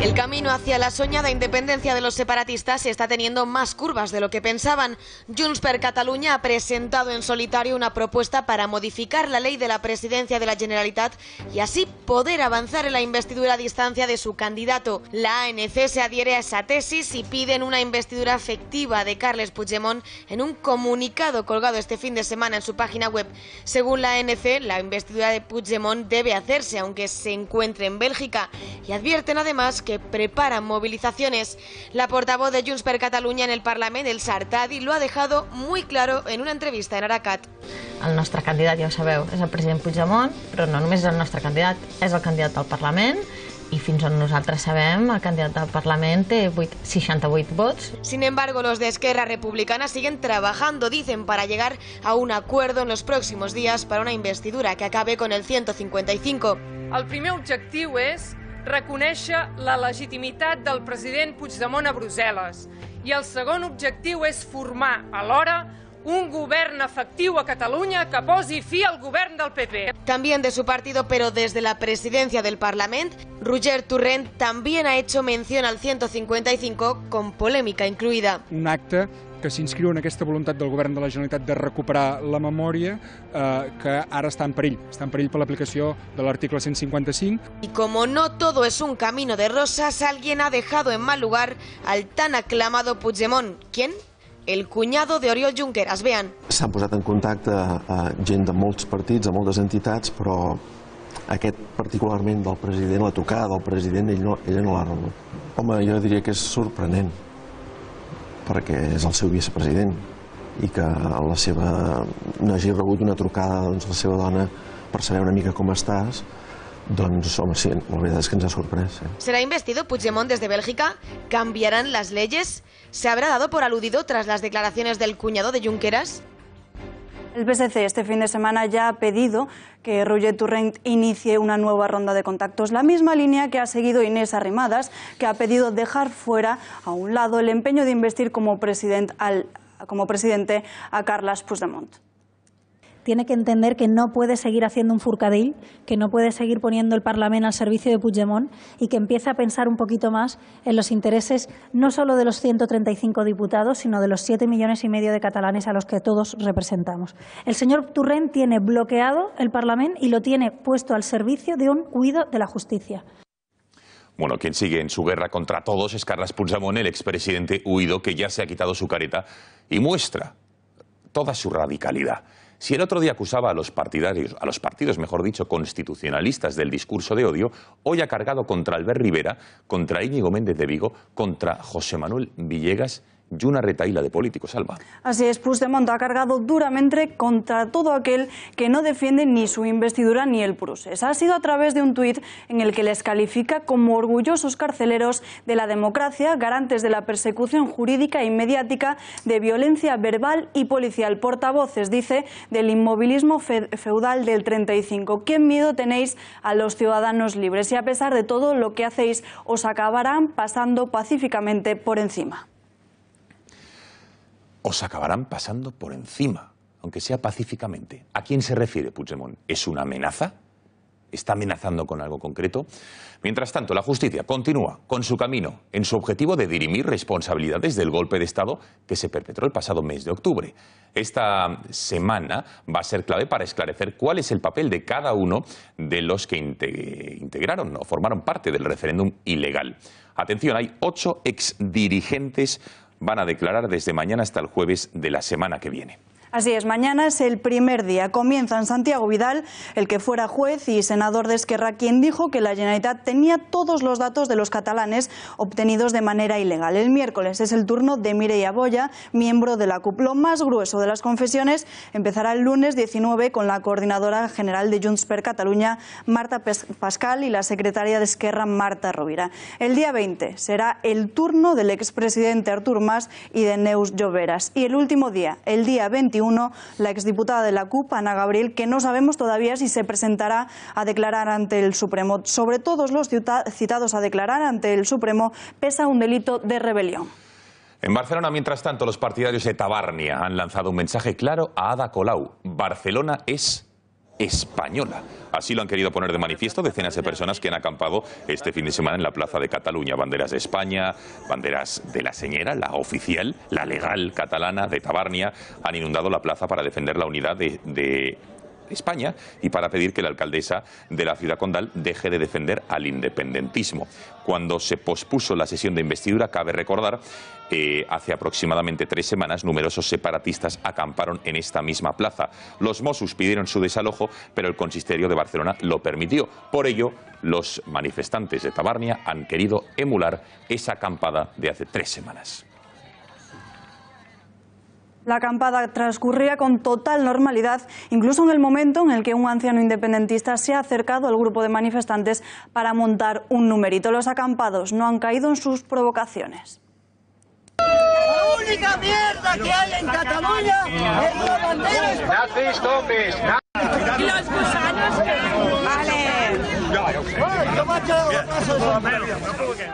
Speaker 16: El camino hacia la soñada independencia de los separatistas está teniendo más curvas de lo que pensaban. Junts per Catalunya ha presentado en solitario una propuesta para modificar la ley de la presidencia de la Generalitat y así poder avanzar en la investidura a distancia de su candidato. La ANC se adhiere a esa tesis y piden una investidura efectiva de Carles Puigdemont en un comunicado colgado este fin de semana en su página web. Según la ANC, la investidura de Puigdemont debe hacerse aunque se encuentre en Bélgica y advierten además que preparan movilizaciones. La portavoz de Junts per Catalunya en el Parlament, Elsa Artadi, lo ha dejado muy claro en una entrevista en Aracat.
Speaker 17: El nostre candidat, ja ho sabeu, és el president Puigdemont, però no només és el nostre candidat, és el candidat del Parlament i fins on nosaltres sabem, el candidat del Parlament té 68 vots.
Speaker 16: Sin embargo, los de Esquerra Republicana siguen trabajando, dicen, para llegar a un acuerdo en los próximos días para una investidura que acabe con el 155.
Speaker 18: El primer objectiu és reconèixer la legitimitat del president Puigdemont a Brussel·les i el segon objectiu és formar alhora un govern efectiu a Catalunya que posi fi al govern del PP.
Speaker 16: También de su partido, pero desde la presidencia del Parlament, Roger Torrent también ha hecho mención al 155 con polémica incluida.
Speaker 19: Un acte que s'inscriu en aquesta voluntat del govern de la Generalitat de recuperar la memòria que ara està en perill per l'aplicació de l'article 155.
Speaker 16: Y como no todo es un camino de rosas, alguien ha dejado en mal lugar al tan aclamado Puigdemont. ¿Quién? El cunyado de Oriol Junqueras. Vean.
Speaker 20: S'han posat en contacte gent de molts partits, de moltes entitats, però aquest particularment del president, la tocada del president, ella no l'ha rebut. Home, jo diria que és sorprenent, perquè és el seu vicepresident i que no hagi rebut una trucada de la seva dona per saber una mica com estàs, doncs, home, sí, la veritat és que ens ha sorprès.
Speaker 16: ¿Será investido Puigdemont desde Bélgica? ¿Cambiarán las leyes? ¿Se habrá dado por aludido tras las declaraciones del cuñado de Junqueras?
Speaker 3: El PSC este fin de semana ya ha pedido que Roger Torrent inicie una nueva ronda de contactos, la misma línea que ha seguido Inés Arrimadas, que ha pedido dejar fuera a un lado el empeño de investir como presidente a Carles Puigdemont.
Speaker 21: Tiene que entender que no puede seguir haciendo un furcadell, que no puede seguir poniendo el Parlamento al servicio de Puigdemont y que empiece a pensar un poquito más en los intereses no solo de los 135 diputados, sino de los 7,5 millones de catalanes a los que todos representamos. El señor Torrent tiene bloqueado el Parlamento y lo tiene puesto al servicio de un huido de la justicia.
Speaker 2: Bueno, quien sigue en su guerra contra todos es Carles Puigdemont, el expresidente huido que ya se ha quitado su careta y muestra toda su radicalidad. Si el otro día acusaba a los partidos, mejor dicho, constitucionalistas del discurso de odio, hoy ha cargado contra Albert Rivera, contra Íñigo Méndez de Vigo, contra José Manuel Villegas y una retahíla de políticos, Alba.
Speaker 3: Así es, Puigdemont ha cargado duramente contra todo aquel que no defiende ni su investidura ni el procés. Ha sido a través de un tuit en el que les califica como orgullosos carceleros de la democracia, garantes de la persecución jurídica y mediática, de violencia verbal y policial. Portavoces, dice, del inmovilismo feudal del 35. ¿Qué miedo tenéis a los ciudadanos libres? Y a pesar de todo lo que hacéis, os acabarán pasando pacíficamente por encima.
Speaker 2: Os acabarán pasando por encima, aunque sea pacíficamente. ¿A quién se refiere Puigdemont? ¿Es una amenaza? ¿Está amenazando con algo concreto? Mientras tanto, la justicia continúa con su camino en su objetivo de dirimir responsabilidades del golpe de Estado que se perpetró el pasado mes de octubre. Esta semana va a ser clave para esclarecer cuál es el papel de cada uno de los que integraron o formaron parte del referéndum ilegal. Atención, hay 8 exdirigentes van a declarar desde mañana hasta el jueves de la semana que viene.
Speaker 3: Así es, mañana es el primer día. Comienza en Santiago Vidal, el que fuera juez y senador de Esquerra, quien dijo que la Generalitat tenía todos los datos de los catalanes obtenidos de manera ilegal. El miércoles es el turno de Mireia Boya, miembro de la CUP. Lo más grueso de las confesiones empezará el lunes 19 con la coordinadora general de Junts per Catalunya, Marta Pascal, y la secretaria de Esquerra, Marta Rovira. El día 20 será el turno del expresidente Artur Mas y de Neus Lloveras. Y el último día, el día 21, la exdiputada de la CUP, Ana Gabriel, que no sabemos todavía si se presentará a declarar ante el Supremo. Sobre todos los citados a declarar ante el Supremo pesa un delito de rebelión.
Speaker 2: En Barcelona, mientras tanto, los partidarios de Tabarnia han lanzado un mensaje claro a Ada Colau. Barcelona es española. Así lo han querido poner de manifiesto decenas de personas que han acampado este fin de semana en la Plaza de Cataluña. Banderas de España, banderas de la señera, la oficial, la legal catalana de Tabarnia, han inundado la plaza para defender la unidad de España y para pedir que la alcaldesa de la ciudad condal deje de defender al independentismo. Cuando se pospuso la sesión de investidura, cabe recordar, hace aproximadamente 3 semanas, numerosos separatistas acamparon en esta misma plaza. Los Mossos pidieron su desalojo, pero el consistorio de Barcelona lo permitió. Por ello, los manifestantes de Tabarnia han querido emular esa acampada de hace 3 semanas.
Speaker 3: La acampada transcurría con total normalidad, incluso en el momento en el que un anciano independentista se ha acercado al grupo de manifestantes para montar un numerito. Los acampados no han caído en sus provocaciones.
Speaker 6: La única mierda que hay en Cataluña es la bandera española.
Speaker 22: Nazis, zombies.
Speaker 6: Y los gusanos que...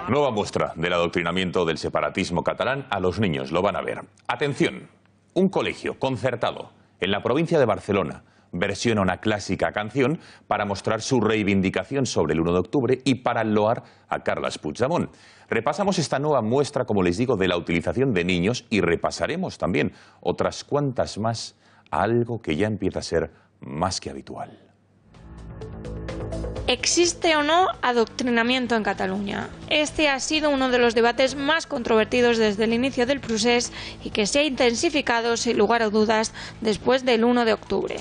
Speaker 2: Nueva muestra del adoctrinamiento del separatismo catalán a los niños. Lo van a ver. Atención. Un colegio concertado en la provincia de Barcelona versiona una clásica canción para mostrar su reivindicación sobre el 1 de octubre y para loar a Carles Puigdemont. Repasamos esta nueva muestra, como les digo, de la utilización de niños y repasaremos también otras cuantas más, algo que ya empieza a ser más que habitual.
Speaker 23: ¿Existe o no adoctrinamiento en Cataluña? Este ha sido uno de los debates más controvertidos desde el inicio del procés y que se ha intensificado sin lugar a dudas después del 1 de octubre.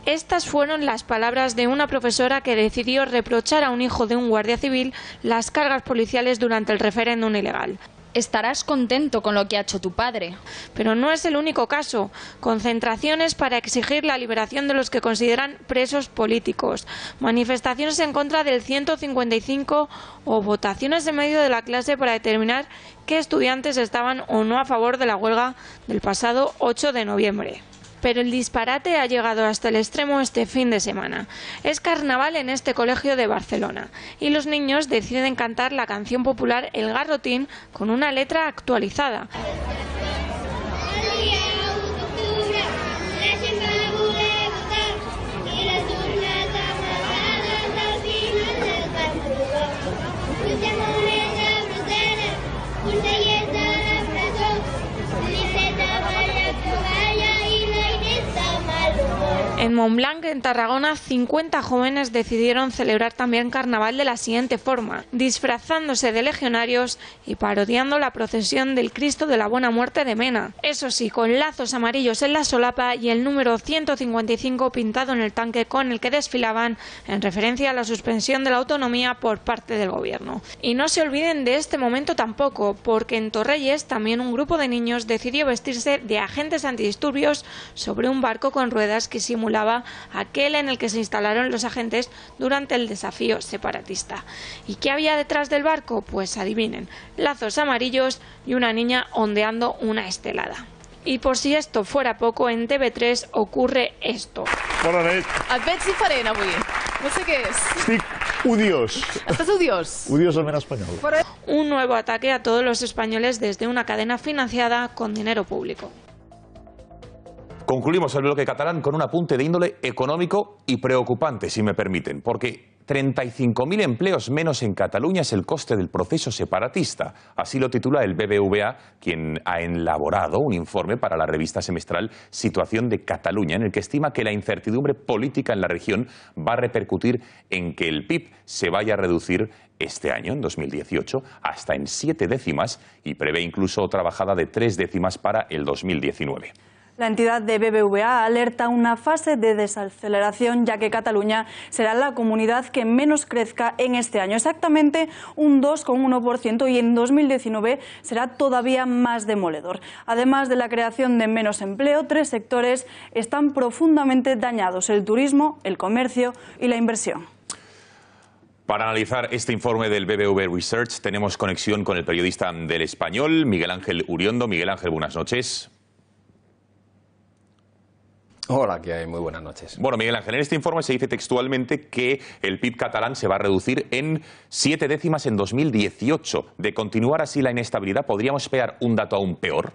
Speaker 23: Estas fueron las palabras de una profesora que decidió reprochar a un hijo de un guardia civil las cargas policiales durante el referéndum ilegal.
Speaker 24: Estarás contento con lo que ha hecho tu padre.
Speaker 23: Pero no es el único caso. Concentraciones para exigir la liberación de los que consideran presos políticos, manifestaciones en contra del 155 o votaciones en medio de la clase para determinar qué estudiantes estaban o no a favor de la huelga del pasado 8 de noviembre. Pero el disparate ha llegado hasta el extremo este fin de semana. Es carnaval en este colegio de Barcelona y los niños deciden cantar la canción popular El Garrotín con una letra actualizada. En Montblanc, en Tarragona, 50 jóvenes decidieron celebrar también carnaval de la siguiente forma, disfrazándose de legionarios y parodiando la procesión del Cristo de la Buena Muerte de Mena. Eso sí, con lazos amarillos en la solapa y el número 155 pintado en el tanque con el que desfilaban, en referencia a la suspensión de la autonomía por parte del gobierno. Y no se olviden de este momento tampoco, porque en Torrelles también un grupo de niños decidió vestirse de agentes antidisturbios sobre un barco con ruedas que simulaba aquel en el que se instalaron los agentes durante el desafío separatista. ¿Y qué había detrás del barco? Pues adivinen, lazos amarillos y una niña ondeando una estelada. Y por si esto fuera poco, en TV3 ocurre esto.
Speaker 25: Bona nit.
Speaker 26: Et veig diferent avui. No sé què és.
Speaker 25: Estic odiós.
Speaker 26: Estàs odiós.
Speaker 25: Odiosament espanyol.
Speaker 23: Un nuevo ataque a todos los españoles desde una cadena financiada con dinero público.
Speaker 2: Concluimos el bloque catalán con un apunte de índole económico y preocupante, si me permiten, porque 35.000 empleos menos en Cataluña es el coste del proceso separatista. Así lo titula el BBVA, quien ha elaborado un informe para la revista semestral Situación de Cataluña, en el que estima que la incertidumbre política en la región va a repercutir en que el PIB se vaya a reducir este año, en 2018, hasta en 7 décimas y prevé incluso otra bajada de 3 décimas para el 2019.
Speaker 3: La entidad de BBVA alerta una fase de desaceleración, ya que Cataluña será la comunidad que menos crezca en este año, exactamente un 2,1%, y en 2019 será todavía más demoledor. Además de la creación de menos empleo, 3 sectores están profundamente dañados: el turismo, el comercio y la inversión.
Speaker 2: Para analizar este informe del BBVA Research tenemos conexión con el periodista del Español, Miguel Ángel Uriondo. Miguel Ángel, buenas noches.
Speaker 4: Hola, ¿qué hay? Muy buenas noches.
Speaker 2: Bueno, Miguel Ángel, en este informe se dice textualmente que el PIB catalán se va a reducir en 7 décimas en 2018. De continuar así la inestabilidad, ¿podríamos esperar un dato aún peor?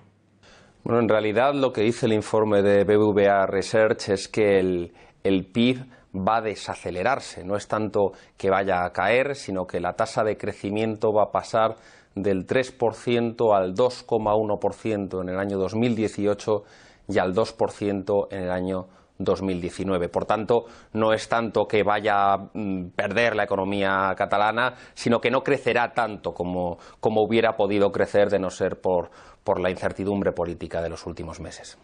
Speaker 4: Bueno, en realidad lo que dice el informe de BBVA Research es que el PIB va a desacelerarse. No es tanto que vaya a caer, sino que la tasa de crecimiento va a pasar del 3% al 2,1% en el año 2018 y al 2% en el año 2019. Por tanto, no es tanto que vaya a perder la economía catalana, sino que no crecerá tanto como hubiera podido crecer de no ser por la incertidumbre política de los últimos meses.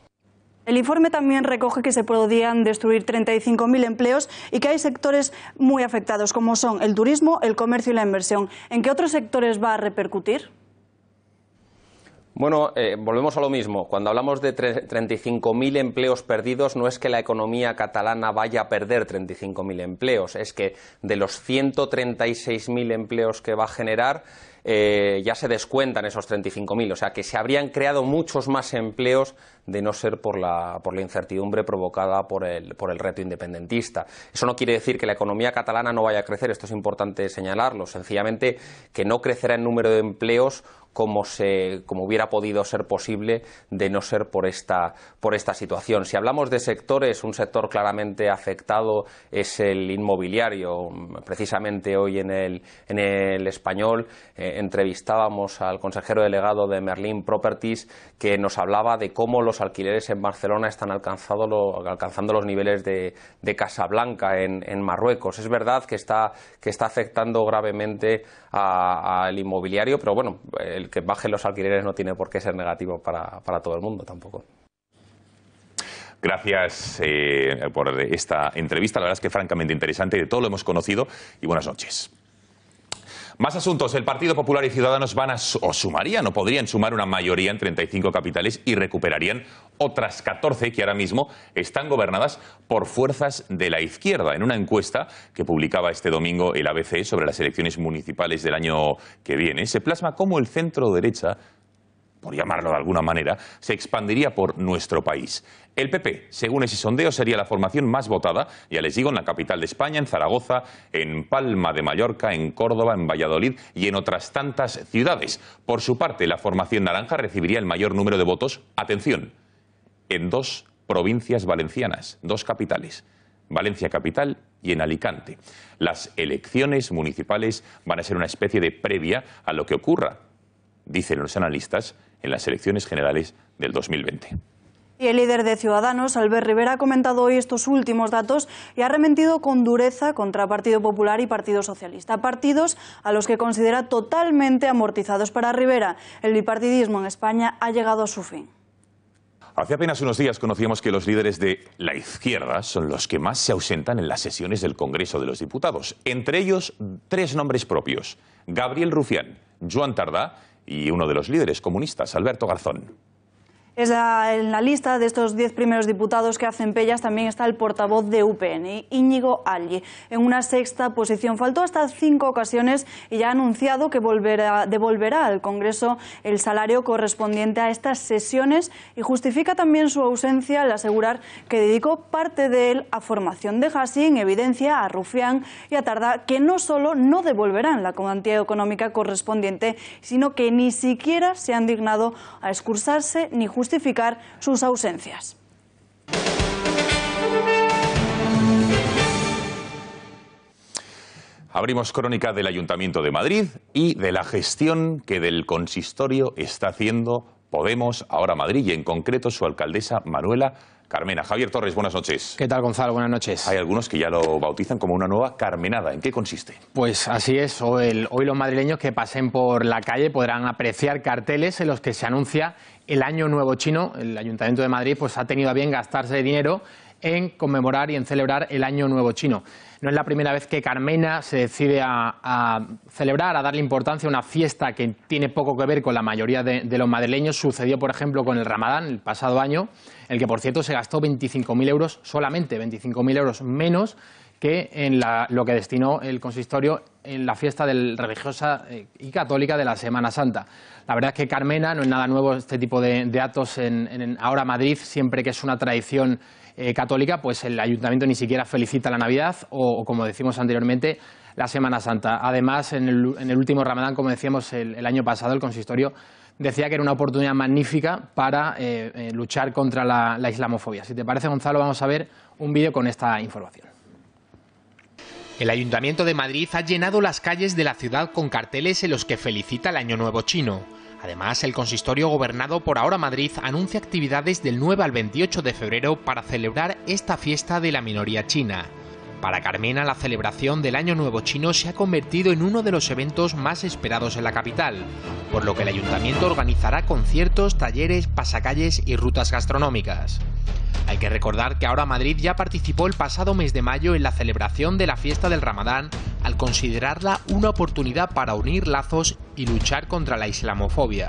Speaker 3: El informe también recoge que se podrían destruir 35.000 empleos y que hay sectores muy afectados, como son el turismo, el comercio y la inversión. ¿En qué otros sectores va a repercutir?
Speaker 4: Bueno, volvemos a lo mismo. Cuando hablamos de 35.000 empleos perdidos, no es que la economía catalana vaya a perder 35.000 empleos, es que de los 136.000 empleos que va a generar, ya se descuentan esos 35.000, o sea que se habrían creado muchos más empleos de no ser por la incertidumbre provocada por el reto independentista. Eso no quiere decir que la economía catalana no vaya a crecer, esto es importante señalarlo, sencillamente que no crecerá en número de empleos como hubiera podido ser posible de no ser por esta situación. Si hablamos de sectores, un sector claramente afectado es el inmobiliario. Precisamente hoy en el Español entrevistábamos al consejero delegado de Merlin Properties, que nos hablaba de cómo los alquileres en Barcelona están alcanzando los niveles de Casablanca en Marruecos. Es verdad que está afectando gravemente al inmobiliario, pero bueno, el que bajen los alquileres no tiene por qué ser negativo para todo el mundo tampoco.
Speaker 2: Gracias por esta entrevista, la verdad es que francamente interesante, de todo lo hemos conocido, y buenas noches. Más asuntos. El Partido Popular y Ciudadanos sumarían o podrían sumar una mayoría en 35 capitales y recuperarían otras 14 que ahora mismo están gobernadas por fuerzas de la izquierda. En una encuesta que publicaba este domingo el ABC sobre las elecciones municipales del año que viene, se plasma cómo el centro-derecha, por llamarlo de alguna manera, se expandiría por nuestro país. El PP, según ese sondeo, sería la formación más votada, ya les digo, en la capital de España, en Zaragoza, en Palma de Mallorca, en Córdoba, en Valladolid y en otras tantas ciudades. Por su parte, la formación naranja recibiría el mayor número de votos, atención, en 2 provincias valencianas, 2 capitales, Valencia capital y en Alicante. Las elecciones municipales van a ser una especie de previa a lo que ocurra, dicen los analistas, en las elecciones generales del 2020.
Speaker 3: Y el líder de Ciudadanos, Albert Rivera, ha comentado hoy estos últimos datos y ha arremetido con dureza contra Partido Popular y Partido Socialista, partidos a los que considera totalmente amortizados. Para Rivera, el bipartidismo en España ha llegado a su fin.
Speaker 2: Hace apenas unos días conocíamos que los líderes de la izquierda son los que más se ausentan en las sesiones del Congreso de los Diputados. Entre ellos, 3 nombres propios: Gabriel Rufián, Joan Tardá y uno de los líderes comunistas, Alberto Garzón.
Speaker 3: En la lista de estos 10 primeros diputados que hacen pellas también está el portavoz de UPN, Íñigo Alli, en una 6ª posición. Faltó hasta 5 ocasiones y ya ha anunciado que devolverá al Congreso el salario correspondiente a estas sesiones, y justifica también su ausencia al asegurar que dedicó parte de él a formación. Deja así en evidencia a Rufián y a Tardá, que no solo no devolverán la cuantía económica correspondiente, sino que ni siquiera se han dignado a excursarse ni justificar sus ausencias.
Speaker 2: Abrimos crónica del Ayuntamiento de Madrid y de la gestión que del consistorio está haciendo Podemos, ahora Madrid, y en concreto su alcaldesa Manuela Carmena. Javier Torres, buenas noches.
Speaker 7: ¿Qué tal, Gonzalo? Buenas noches.
Speaker 2: Hay algunos que ya lo bautizan como una nueva Carmenada. ¿En qué consiste?
Speaker 7: Pues así es. Hoy los madrileños que pasen por la calle podrán apreciar carteles en los que se anuncia el Año Nuevo Chino. El Ayuntamiento de Madrid pues ha tenido a bien gastarse dinero en conmemorar y en celebrar el Año Nuevo Chino. No es la primera vez que Carmena se decide a celebrar, a darle importancia a una fiesta que tiene poco que ver con la mayoría de los madrileños. Sucedió, por ejemplo, con el Ramadán el pasado año, en el que, por cierto, se gastó 25.000 euros, solamente 25.000 euros menos que en lo que destinó el consistorio en la fiesta religiosa y católica de la Semana Santa. La verdad es que Carmena no es nada nuevo este tipo de actos en ahora Madrid, siempre que es una tradición católica, pues el Ayuntamiento ni siquiera felicita la Navidad o como decimos anteriormente, la Semana Santa. Además, en el último Ramadán, como decíamos el año pasado, el consistorio decía que era una oportunidad magnífica para luchar contra la islamofobia. Si te parece, Gonzalo, vamos a ver un vídeo con esta información.
Speaker 5: El Ayuntamiento de Madrid ha llenado las calles de la ciudad con carteles en los que felicita el Año Nuevo Chino. Además, el consistorio gobernado por Ahora Madrid anuncia actividades del 9 al 28 de febrero para celebrar esta fiesta de la minoría china. Para Carmena, la celebración del Año Nuevo Chino se ha convertido en uno de los eventos más esperados en la capital, por lo que el Ayuntamiento organizará conciertos, talleres, pasacalles y rutas gastronómicas. Hay que recordar que Ahora Madrid ya participó el pasado mes de mayo en la celebración de la fiesta del Ramadán al considerarla una oportunidad para unir lazos y luchar contra la islamofobia.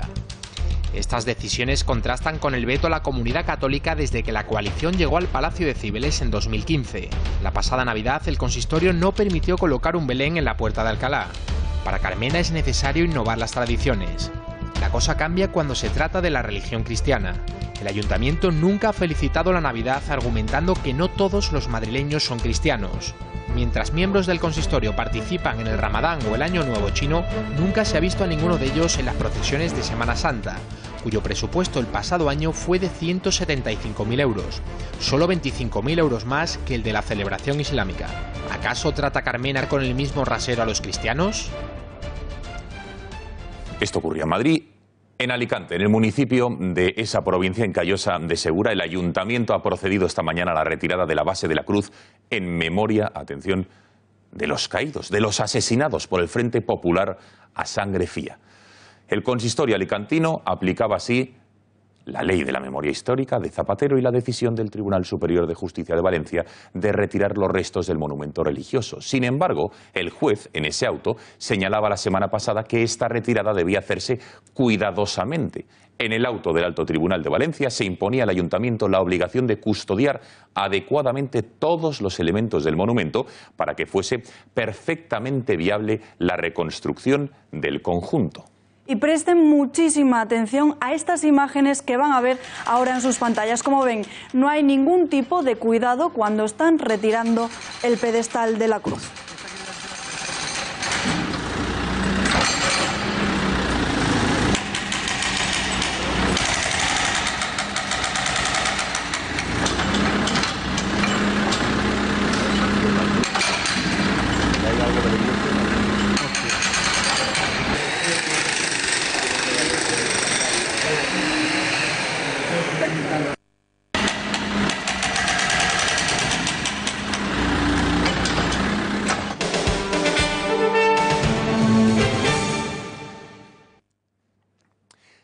Speaker 5: Estas decisiones contrastan con el veto a la comunidad católica desde que la coalición llegó al Palacio de Cibeles en 2015. La pasada Navidad el consistorio no permitió colocar un Belén en la Puerta de Alcalá. Para Carmena es necesario innovar las tradiciones. La cosa cambia cuando se trata de la religión cristiana. El Ayuntamiento nunca ha felicitado la Navidad argumentando que no todos los madrileños son cristianos. Mientras miembros del consistorio participan en el Ramadán o el Año Nuevo Chino, nunca se ha visto a ninguno de ellos en las procesiones de Semana Santa, cuyo presupuesto el pasado año fue de 175.000 euros, solo 25.000 euros más que el de la celebración islámica. ¿Acaso trata Carmena con el mismo rasero a los cristianos?
Speaker 2: Esto ocurrió en Madrid. En Alicante, en el municipio de esa provincia, en Callosa de Segura, el Ayuntamiento ha procedido esta mañana a la retirada de la base de la cruz en memoria, atención, de los caídos, de los asesinados por el Frente Popular a sangre fría. El consistorio alicantino aplicaba así la ley de la memoria histórica de Zapatero y la decisión del Tribunal Superior de Justicia de Valencia de retirar los restos del monumento religioso. Sin embargo, el juez, en ese auto, señalaba la semana pasada que esta retirada debía hacerse cuidadosamente. En el auto del Alto Tribunal de Valencia se imponía al Ayuntamiento la obligación de custodiar adecuadamente todos los elementos del monumento para que fuese perfectamente viable la reconstrucción del conjunto.
Speaker 3: Y presten muchísima atención a estas imágenes que van a ver ahora en sus pantallas. Como ven, no hay ningún tipo de cuidado cuando están retirando el pedestal de la cruz.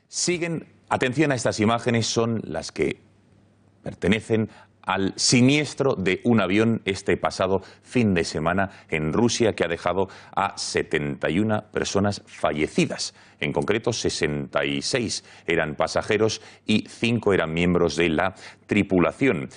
Speaker 2: Siguen, atención a estas imágenes, son las que pertenecen al siniestro de un avión este pasado fin de semana en Rusia que ha dejado a 71 personas fallecidas. En concreto, 66 eran pasajeros y 5 eran miembros de la tripulación.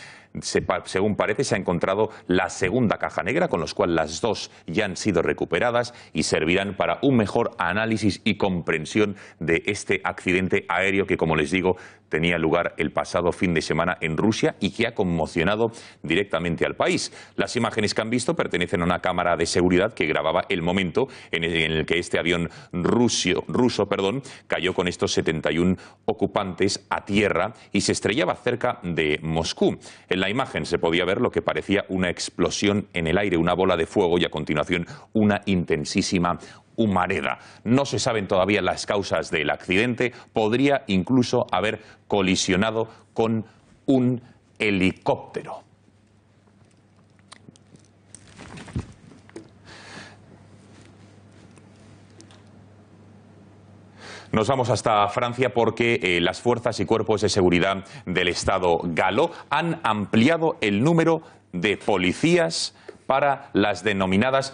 Speaker 2: Según parece, se ha encontrado la segunda caja negra, con los cuales las 2 ya han sido recuperadas y servirán para un mejor análisis y comprensión de este accidente aéreo que, como les digo, tenía lugar el pasado fin de semana en Rusia y que ha conmocionado directamente al país. Las imágenes que han visto pertenecen a una cámara de seguridad que grababa el momento en el que este avión ruso cayó con estos 71 ocupantes a tierra y se estrellaba cerca de Moscú. En la imagen se podía ver lo que parecía una explosión en el aire, una bola de fuego y a continuación una intensísima humareda. No se saben todavía las causas del accidente, podría incluso haber colisionado con un helicóptero. Nos vamos hasta Francia porque las fuerzas y cuerpos de seguridad del Estado galo han ampliado el número de policías para las denominadas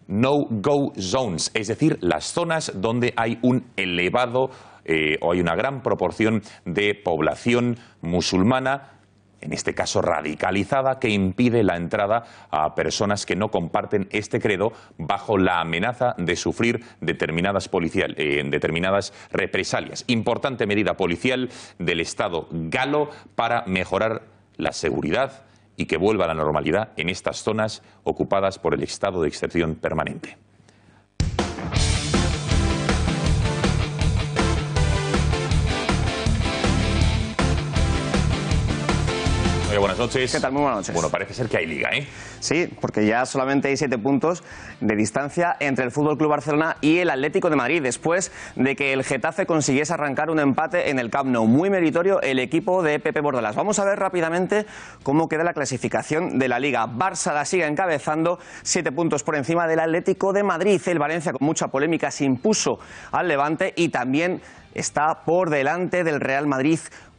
Speaker 2: no-go zones, es decir, las zonas donde hay un elevado o hay una gran proporción de población musulmana, en este caso radicalizada, que impide la entrada a personas que no comparten este credo bajo la amenaza de sufrir determinadas represalias. Importante medida policial del Estado galo para mejorar la seguridad y que vuelva a la normalidad en estas zonas ocupadas por el estado de excepción permanente. Buenas noches.
Speaker 8: ¿Qué tal? Muy buenas noches.
Speaker 2: Bueno, parece ser que hay liga, ¿eh?
Speaker 8: Sí, porque ya solamente hay 7 puntos de distancia entre el FC Barcelona y el Atlético de Madrid, después de que el Getafe consiguiese arrancar un empate en el Camp Nou. Muy meritorio el equipo de Pepe Bordalás. Vamos a ver rápidamente cómo queda la clasificación de la Liga. Barça la sigue encabezando, 7 puntos por encima del Atlético de Madrid. El Valencia, con mucha polémica, se impuso al Levante y también está por delante del Real Madrid,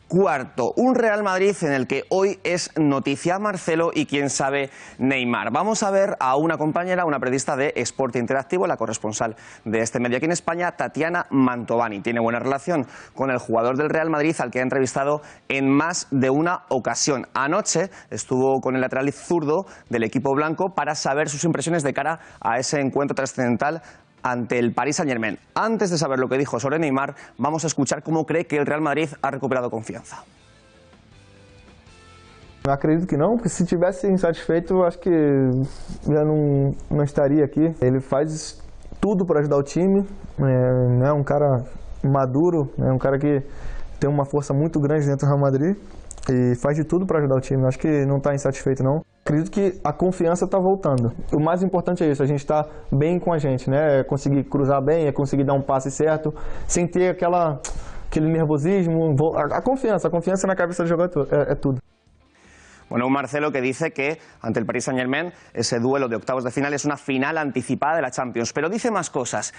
Speaker 8: cuarto. Un Real Madrid en el que hoy es noticia Marcelo y quién sabe Neymar. Vamos a ver a una compañera, una periodista de Sport Interactivo, la corresponsal de este medio aquí en España, Tatiana Mantovani. Tiene buena relación con el jugador del Real Madrid al que ha entrevistado en más de una ocasión. Anoche estuvo con el lateral zurdo del equipo blanco para saber sus impresiones de cara a ese encuentro trascendental ante el Paris Saint-Germain. Antes de saber lo que dijo sobre Neymar, vamos a escuchar cómo cree que el Real Madrid ha recuperado confianza.
Speaker 9: Eu acredito que não, porque se tivesse insatisfeito, eu acho que já não estaria aqui. Ele faz tudo para ajudar o time, é um cara maduro, é um cara que tem uma força muito grande dentro do Real Madrid e faz de tudo para ajudar o time. Eu acho que não está insatisfeito não. Acredito que a confiança está voltando. O mais importante é isso, a gente está bem com a gente, né? É conseguir cruzar bem, é conseguir dar um passe certo, sem ter aquele nervosismo. A confiança na cabeça do jogador é tudo.
Speaker 8: Bueno, un Marcelo que dice que ante el Paris Saint-Germain ese duelo de octavos de final es una final anticipada de la Champions, pero dice más cosas.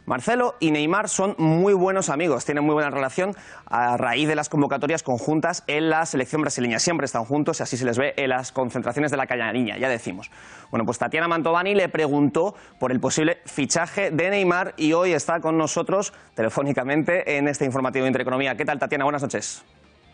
Speaker 8: Marcelo y Neymar son muy buenos amigos, tienen muy buena relación a raíz de las convocatorias conjuntas en la selección brasileña. Siempre están juntos y así se les ve en las concentraciones de la Cañariña, ya decimos. Bueno, pues Tatiana Mantovani le preguntó por el posible fichaje de Neymar y hoy está con nosotros telefónicamente en este informativo de Intereconomía. ¿Qué tal, Tatiana? Buenas noches.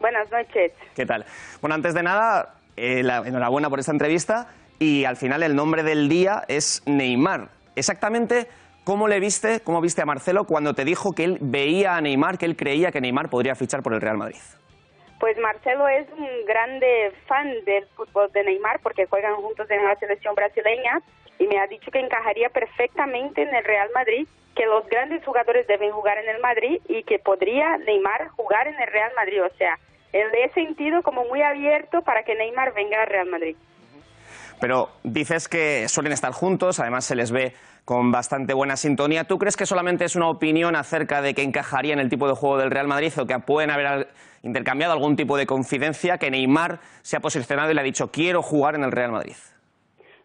Speaker 10: Buenas noches.
Speaker 8: ¿Qué tal? Bueno, antes de nada, enhorabuena por esta entrevista y al final el nombre del día es Neymar. Exactamente, ¿cómo viste a Marcelo cuando te dijo que él veía a Neymar, que él creía que Neymar podría fichar por el Real Madrid?
Speaker 10: Pues Marcelo es un grande fan del fútbol de Neymar porque juegan juntos en la selección brasileña y me ha dicho que encajaría perfectamente en el Real Madrid, que los grandes jugadores deben jugar en el Madrid y que podría Neymar jugar en el Real Madrid. O sea, él le he sentido como muy abierto para que Neymar venga al Real Madrid.
Speaker 8: Pero dices que suelen estar juntos, además se les ve con bastante buena sintonía. ¿Tú crees que solamente es una opinión acerca de que encajaría en el tipo de juego del Real Madrid o que pueden haber intercambiado algún tipo de confidencia, que Neymar se ha posicionado y le ha dicho quiero jugar en el Real Madrid?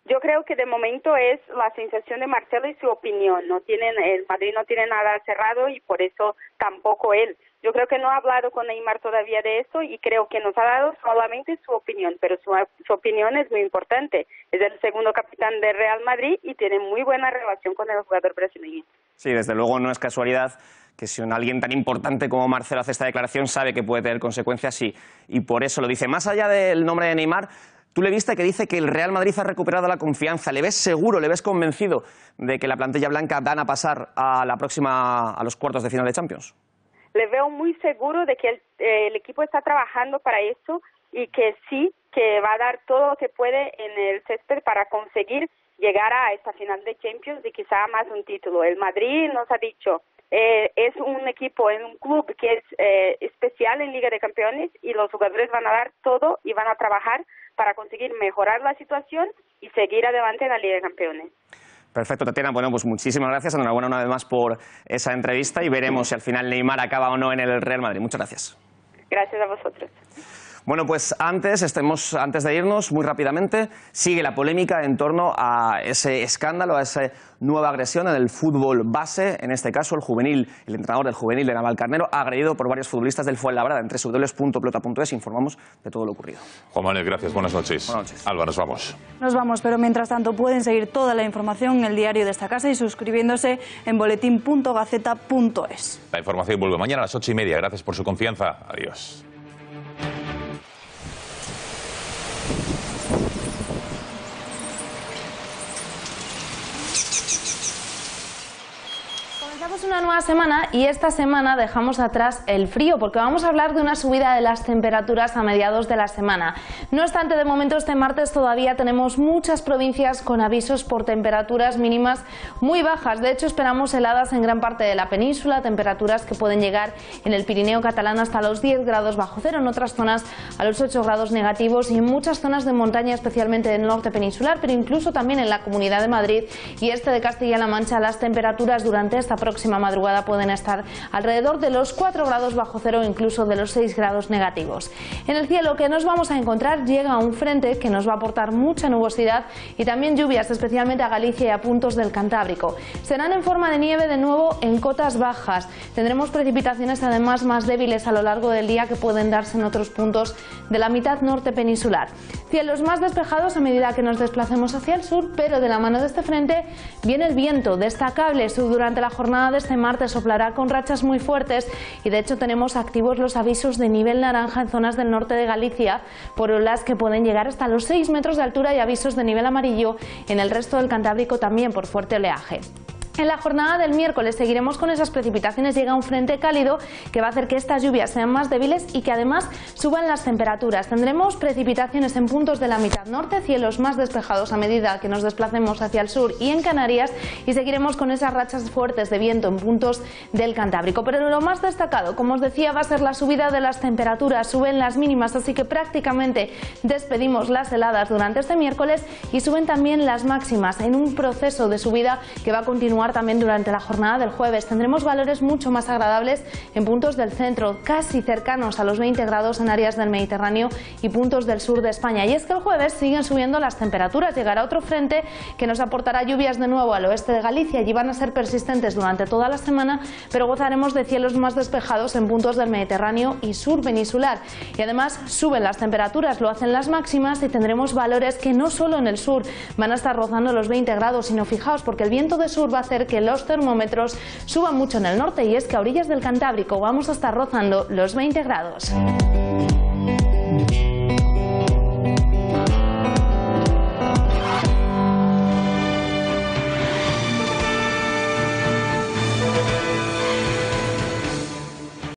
Speaker 10: Yo creo que de momento es la sensación de Marcelo y su opinión. El Madrid no tiene nada cerrado y por eso tampoco él. Yo creo que no ha hablado con Neymar todavía de eso y creo que nos ha dado solamente su opinión, pero su opinión es muy importante. Es el segundo capitán del Real Madrid y tiene muy buena relación con el jugador brasileño.
Speaker 8: Sí, desde luego no es casualidad que si alguien tan importante como Marcelo hace esta declaración sabe que puede tener consecuencias y por eso lo dice. Más allá del nombre de Neymar, tú le viste que dice que el Real Madrid ha recuperado la confianza. ¿Le ves seguro, le ves convencido de que la plantilla blanca van a pasar a los cuartos de final de Champions?
Speaker 10: Le veo muy seguro de que el equipo está trabajando para eso y que sí, que va a dar todo lo que puede en el césped para conseguir llegar a esta final de Champions y quizá más un título. El Madrid nos ha dicho, es un equipo, es un club que es especial en Liga de Campeones y los jugadores van a dar todo y van a trabajar para conseguir mejorar la situación y seguir adelante en la Liga de Campeones.
Speaker 8: Perfecto, Tatiana. Bueno, pues muchísimas gracias. Enhorabuena una vez más por esa entrevista y veremos si al final Neymar acaba o no en el Real Madrid. Muchas gracias.
Speaker 10: Gracias a vosotros.
Speaker 8: Bueno, pues antes de irnos, muy rápidamente, sigue la polémica en torno a ese escándalo, a esa nueva agresión en el fútbol base. En este caso, el entrenador del juvenil de Navalcarnero, agredido por varios futbolistas del Fuenlabrada. En www.pelota.es informamos de todo lo ocurrido.
Speaker 2: Juan Manuel, gracias. Buenas noches.
Speaker 8: Buenas noches.
Speaker 2: Alba, nos vamos.
Speaker 3: Nos vamos, pero mientras tanto pueden seguir toda la información en el diario de esta casa y suscribiéndose en boletín.gaceta.es.
Speaker 2: La información vuelve mañana a las 8:30. Gracias por su confianza. Adiós.
Speaker 1: Comenzamos una nueva semana y esta semana dejamos atrás el frío porque vamos a hablar de una subida de las temperaturas a mediados de la semana. No obstante, de momento este martes todavía tenemos muchas provincias con avisos por temperaturas mínimas muy bajas. De hecho, esperamos heladas en gran parte de la península, temperaturas que pueden llegar en el Pirineo catalán hasta los 10 grados bajo cero, en otras zonas a los 8 grados negativos y en muchas zonas de montaña, especialmente del norte peninsular, pero incluso también en la Comunidad de Madrid y este de Castilla-La Mancha. Las temperaturas durante esta próxima madrugada pueden estar alrededor de los 4 grados bajo cero, incluso de los 6 grados negativos. En el cielo que nos vamos a encontrar llega un frente que nos va a aportar mucha nubosidad y también lluvias, especialmente a Galicia y a puntos del Cantábrico. Serán en forma de nieve de nuevo en cotas bajas. Tendremos precipitaciones además más débiles a lo largo del día que pueden darse en otros puntos de la mitad norte peninsular. Cielos más despejados a medida que nos desplacemos hacia el sur, pero de la mano de este frente viene el viento destacable. Durante la jornada de este martes soplará con rachas muy fuertes y de hecho tenemos activos los avisos de nivel naranja en zonas del norte de Galicia por olas que pueden llegar hasta los 6 metros de altura y avisos de nivel amarillo en el resto del Cantábrico también por fuerte oleaje. En la jornada del miércoles seguiremos con esas precipitaciones, llega un frente cálido que va a hacer que estas lluvias sean más débiles y que además suban las temperaturas. Tendremos precipitaciones en puntos de la mitad norte, cielos más despejados a medida que nos desplacemos hacia el sur y en Canarias y seguiremos con esas rachas fuertes de viento en puntos del Cantábrico. Pero lo más destacado, como os decía, va a ser la subida de las temperaturas, suben las mínimas, así que prácticamente despedimos las heladas durante este miércoles y suben también las máximas en un proceso de subida que va a continuar también durante la jornada del jueves. Tendremos valores mucho más agradables en puntos del centro, casi cercanos a los 20 grados en áreas del Mediterráneo y puntos del sur de España. Y es que el jueves siguen subiendo las temperaturas, llegará otro frente que nos aportará lluvias de nuevo al oeste de Galicia y van a ser persistentes durante toda la semana, pero gozaremos de cielos más despejados en puntos del Mediterráneo y sur peninsular. Y además suben las temperaturas, lo hacen las máximas y tendremos valores que no solo en el sur van a estar rozando los 20 grados, sino fijaos porque el viento de sur va a hacer que los termómetros suban mucho en el norte y es que a orillas del Cantábrico vamos a estar rozando los 20 grados.